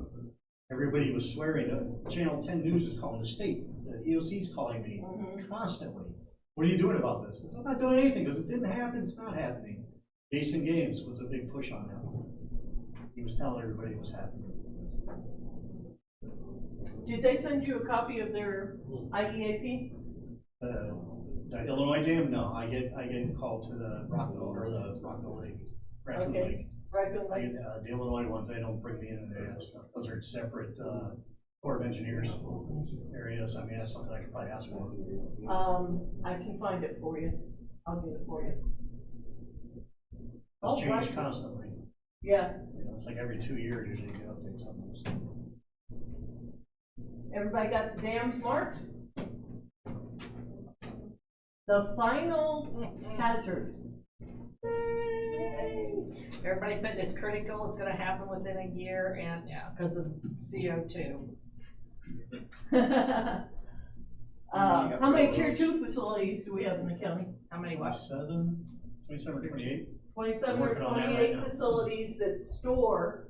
Everybody was swearing. Channel 10 News is calling the state. The EOC's calling me constantly. "What are you doing about this?" I said, "I'm not doing anything because it didn't happen. It's not happening." Jason Gaines was a big push on that. He was telling everybody it was happening. Did they send you a copy of their IEAP? The Illinois dam? No, I get called to the Rockville Lake. Raccoon Okay. Lake. Raccoon Lake? The Illinois ones, they don't bring me in there. Those are separate Corps of Engineers areas. I mean, that's something I could probably ask for. I can find it for you. I'll get it for you. It's changed constantly. Yeah. You know, it's like every 2 years usually you get updates on those. Everybody got the dams marked? The final hazard. Everybody put it's critical, it's gonna happen within a year, and yeah, because of CO2. How many tier 2 facilities do we have in the county? How many what? 27 or 28? 27 or Working on that 28 right now. facilities that store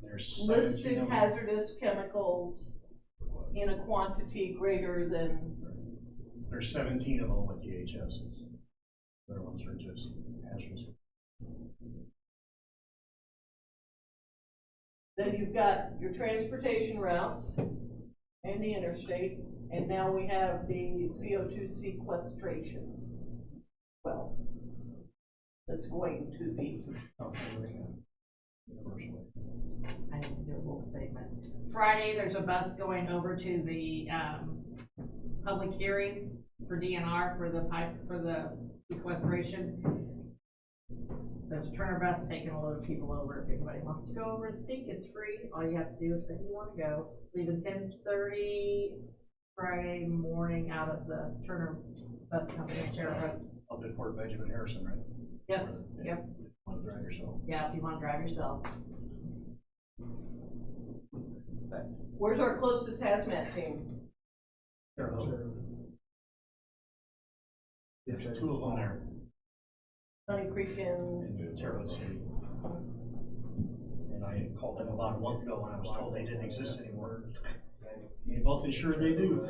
There's 17 listed of them. hazardous chemicals in a quantity greater than, There's 17 of them with DHSs. The other ones are just hazardous. then you've got your transportation routes and the interstate, and now we have the CO2 sequestration. Well, that's going to be. I need to do a little statement. Friday, there's a bus going over to the, public hearing for DNR for the sequestration. There's a Turner bus taking a load of people over. If anybody wants to go over and speak, it's free. All you have to do is say you want to go. Leaving 10:30 Friday morning out of the Turner bus company in Sarah. Up at Fort Benjamin Harrison, right? Yes, yep. Want to drive yourself? Yeah, if you want to drive yourself. Where's our closest hazmat team? Terre Haute. There's 2 of them there. Honey Creek and. In Terre Haute City. And I called them about a month ago when I was told they didn't exist anymore. They both assured they do.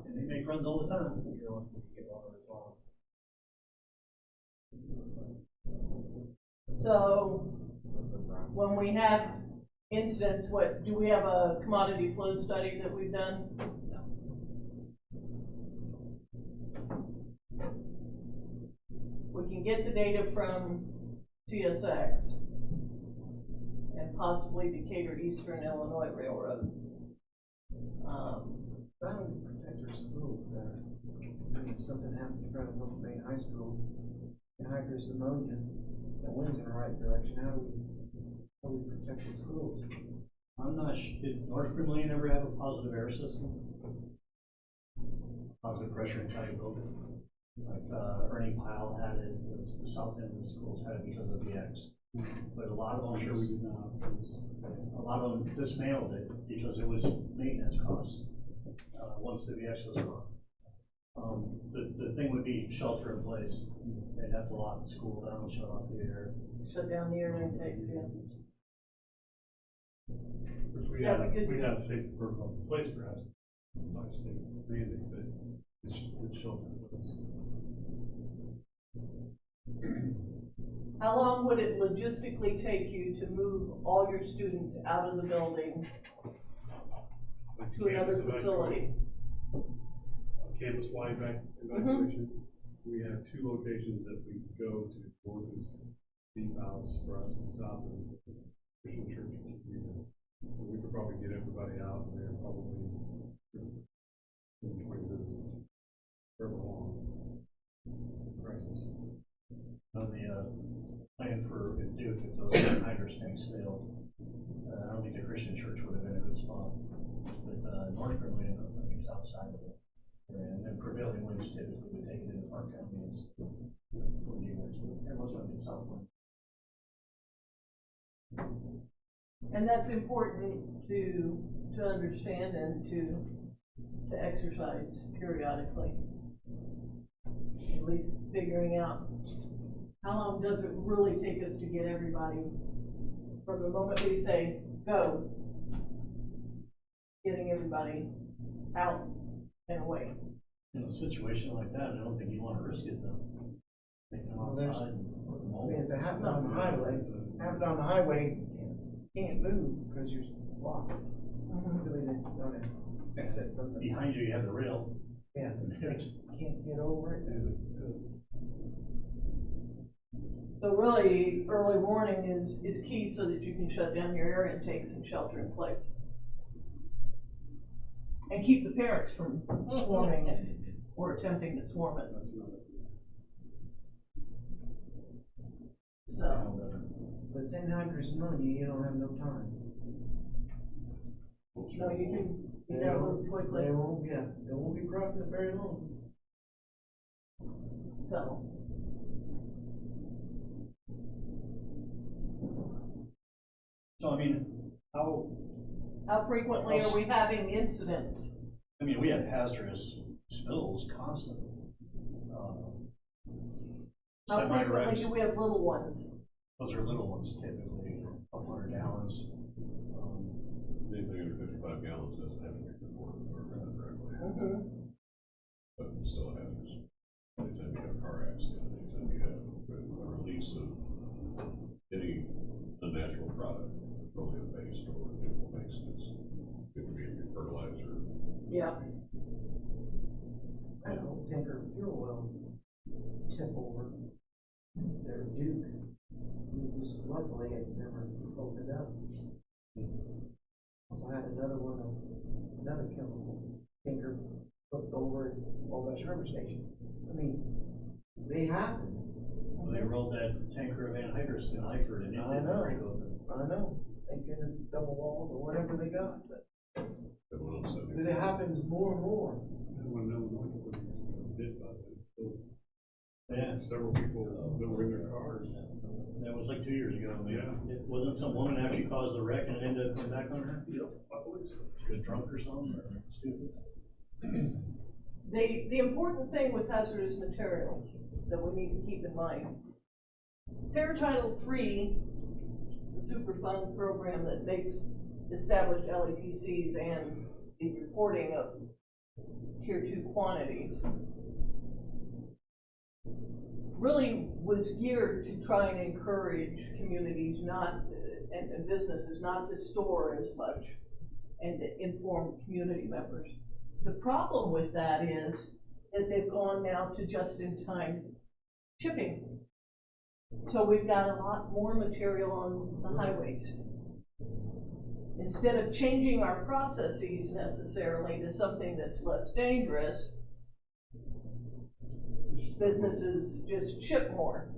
And they make runs all the time. So, when we have incidents, what, do we have a commodity flow study that we've done? We can get the data from CSX. and possibly Decatur Eastern Illinois Railroad. How do we protect our schools better? I mean, if something happened in front of North Main High School, and hydrous ammonia, that wind's in the right direction, how do we protect the schools? I'm not did North Vermillion ever have a positive air system? Positive pressure inside the building? Like, Ernie Pyle had it, the south end of the schools had it because of the X. But a lot of them, I'm sure we did not. a lot of them dismantled it because it was maintenance costs, once the VX was gone. The thing would be shelter in place. They'd have to lock the school down, shut off the air. Shut down the air intakes, yeah. Which we Yeah, have, because we you- have safety protocols in place for us, by state mandate, but it's shelter in place. How long would it logistically take you to move all your students out of the building to another Campus facility? Campus-wide evacuation, we have 2 locations that we go to. North is Beef House for us, and south is Christian Church. So we could probably get everybody out there probably in 20 minutes, however long the crisis. On the plan for if Duke, if those hydro tanks failed, I don't think the Christian church would have been a good spot. With North Vermillion, I think it's outside of it. And prevailing winds typically would take it into Park County and most of them in Southland. And that's important to understand and to exercise periodically. At least figuring out how long does it really take us to get everybody from the moment we say go, getting everybody out and away. In a situation like that, I don't think you want to risk it though. Taking them outside and put them I mean, if all. it happened on the highway, can't move because you're blocked. Really, that's not an exit from the. Behind you, you have the rail. Yeah, can't get over it. So really, early warning is key so that you can shut down your air intakes and shelter in place. And keep the parents from swarming or attempting to swarm it. That's not So, But it's anhydrous ammonia, you don't have no time. no, you can move quickly. They won't be crossing it very long. So, So I mean, how frequently are we having incidents? I mean, we have hazardous spills constantly. How frequently Semi-regs, do we have little ones? those are little ones typically, a couple 100 gallons. Anything under 55 gallons doesn't have to be reported or read correctly, but it's still hazardous. Anytime you have a car accident, anytime you have a release of any unnatural product, petroleum-based or chemical-based, it could be fertilizer. Yeah. I had a whole tanker of fuel oil tip over their Duke. It was luckily it never opened up. Also had another chemical tanker flipped over at Wabash River Station. I mean, they happen. They rolled that tanker of anhydrous in Lyford and it I didn't know. break open. I know. Thank goodness double walls or whatever they got, but But it happens more and more. Everyone knows a couple of years ago, did busted. Yeah. Several people that were in their cars. That was like 2 years ago. Yeah. It wasn't some woman actually caused the wreck and it ended up coming back on her? Yep, I believe so. She was drunk or something, or stupid? The important thing with hazardous materials that we need to keep in mind, SARE Title III, the Superfund program that makes established LETCs and the reporting of Tier 2 quantities, really was geared to try and encourage communities not, and businesses not to store as much and to inform community members. The problem with that is that they've gone now to just-in-time shipping. So we've got a lot more material on the highways. instead of changing our processes necessarily to something that's less dangerous, businesses just ship more.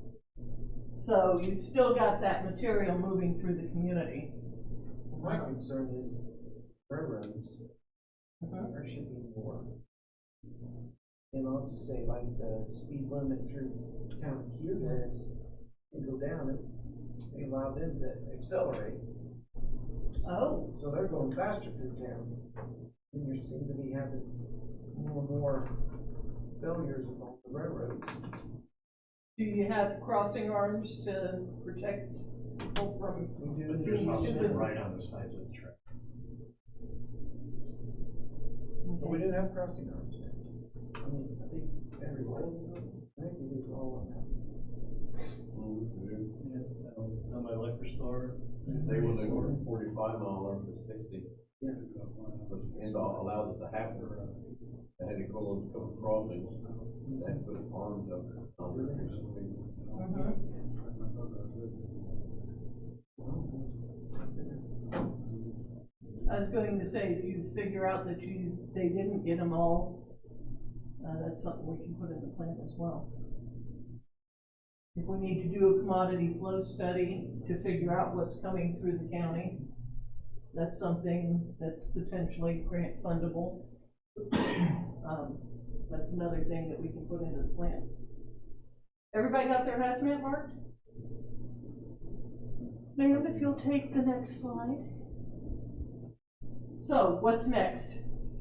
So you've still got that material moving through the community. My concern is railroads are shipping more. And I'll just say, like, the speed limit through town of Cuba is, can go down, and they allow them to accelerate. Oh. So they're going faster through town. And you seem to be having more and more failures along the railroads. Do you have crossing arms to protect people from We do, There's being also stupid? right on the sides of the track. But we do have crossing arms. I mean, I think everywhere. I think we do all of that. On my liquor store. They were going 45 miles to 60. Yeah. But NDOT allows it to happen. They had to go those couple crossings. They had to put arms up. I was going to say, if you figure out that they didn't get them all, that's something we can put in the plan as well. If we need to do a commodity flow study to figure out what's coming through the county, that's something that's potentially grant fundable. That's another thing that we can put into the plan. Everybody got their hazmat marked? Ma'am, if you'll take the next slide. So, what's next?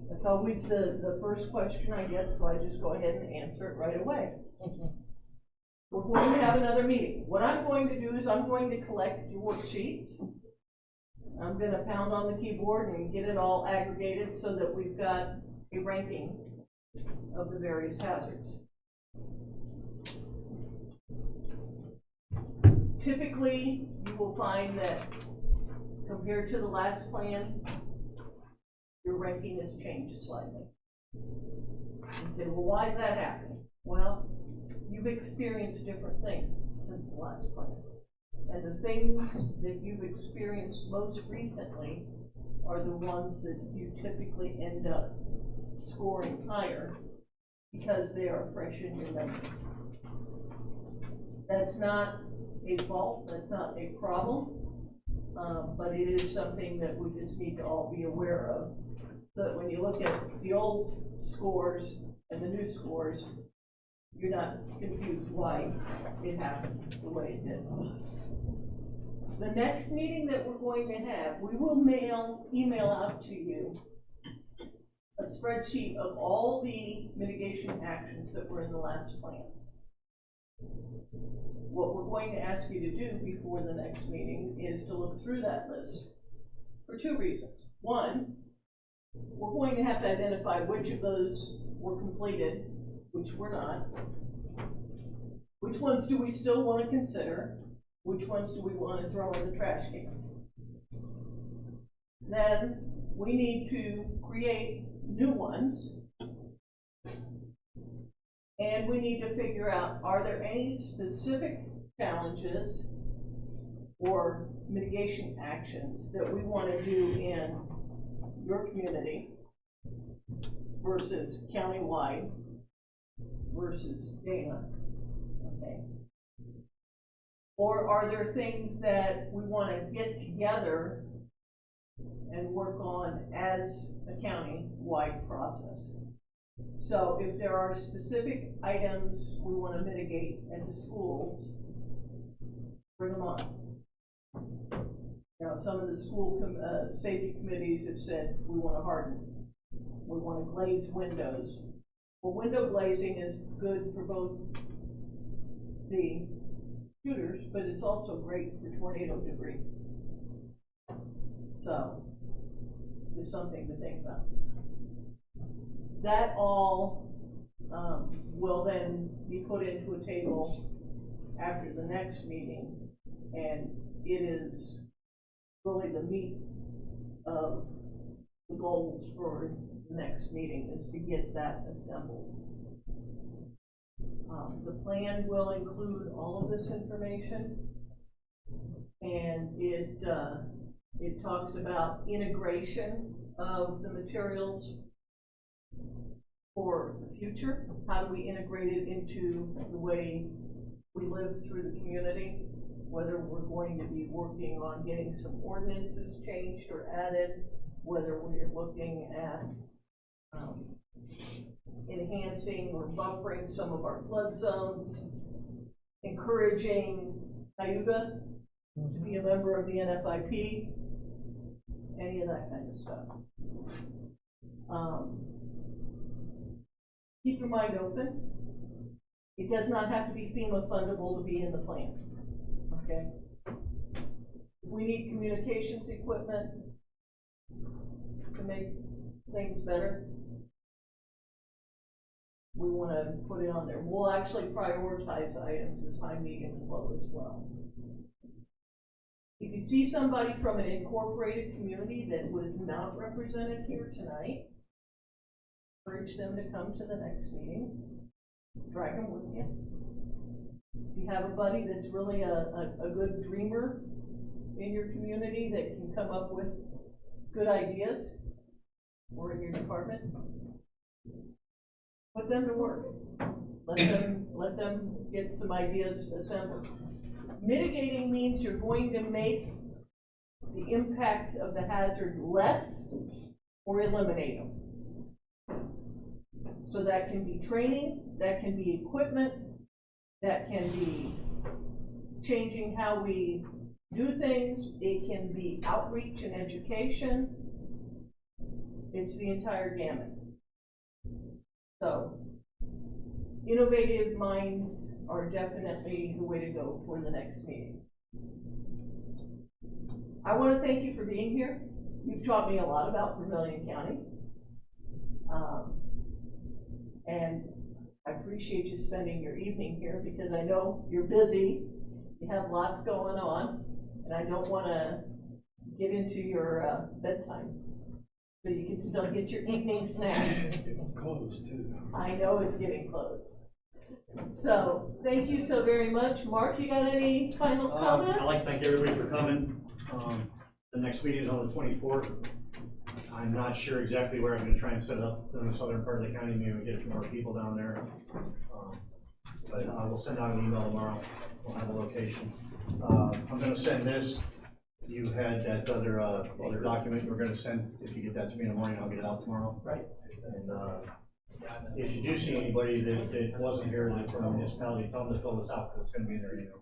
That's always the first question I get, so I just go ahead and answer it right away. We're going to have another meeting. What I'm going to do is I'm going to collect your worksheets. I'm going to pound on the keyboard and get it all aggregated so that we've got a ranking of the various hazards. Typically, you will find that compared to the last plan, your ranking has changed slightly. You say, well, why is that happening? Well, you've experienced different things since the last plan. And the things that you've experienced most recently are the ones that you typically end up scoring higher because they are fresh in your memory. That's not a fault, that's not a problem, but it is something that we just need to all be aware of. So that when you look at the old scores and the new scores, you're not confused why it happened the way it did. The next meeting that we're going to have, we will email out to you a spreadsheet of all the mitigation actions that were in the last plan. What we're going to ask you to do before the next meeting is to look through that list for two reasons. One, we're going to have to identify which of those were completed, which were not. Which ones do we still want to consider? Which ones do we want to throw in the trash can? Then we need to create new ones. And we need to figure out, are there any specific challenges or mitigation actions that we want to do in your community versus countywide versus Dana, okay? Or are there things that we want to get together and work on as a county-wide process? So if there are specific items we want to mitigate at the schools, bring them on. Now, some of the school safety committees have said we want to harden, we want to glaze windows. Well, window glazing is good for both the shooters, but it's also great for tornado debris. So, just something to think about. That all will then be put into a table after the next meeting, and it is really the meat of the goals for the next meeting is to get that assembled. The plan will include all of this information, and it It talks about integration of the materials for the future. How do we integrate it into the way we live through the community? Whether we're going to be working on getting some ordinances changed or added, whether we're looking at enhancing or buffering some of our flood zones, encouraging Cayuga to be a member of the NFIP, any of that kind of stuff. Keep your mind open. It does not have to be FEMA fundable to be in the plan, okay? If we need communications equipment to make things better, we want to put it on there. We'll actually prioritize items as high, medium, and low as well. If you see somebody from an incorporated community that was not represented here tonight, encourage them to come to the next meeting. Drag them with you. If you have a buddy that's really a good dreamer in your community that can come up with good ideas, or in your department, put them to work. Let them get some ideas assembled. Mitigating means you're going to make the impacts of the hazard less or eliminate them. So that can be training, that can be equipment, that can be changing how we do things, it can be outreach and education. It's the entire gamut. So, innovative minds are definitely the way to go for the next meeting. I want to thank you for being here. You've taught me a lot about Vermillion County. And I appreciate you spending your evening here because I know you're busy, you have lots going on, and I don't want to get into your bedtime. So you can still get your evening snack. It's getting close too. I know it's getting close. So, thank you so very much. Mark, you got any final comments? I'd like to thank everybody for coming. The next meeting is on the 24th. I'm not sure exactly where I'm gonna try and set it up in the southern part of the county, maybe we get a few more people down there. But I will send out an email tomorrow, we'll have a location. I'm gonna send this, you had that other document you were gonna send, if you get that to me in the morning, I'll get it out tomorrow. Right. And if you do see anybody that wasn't here, that from a municipality, tell them to fill this out, because it's gonna be in their email.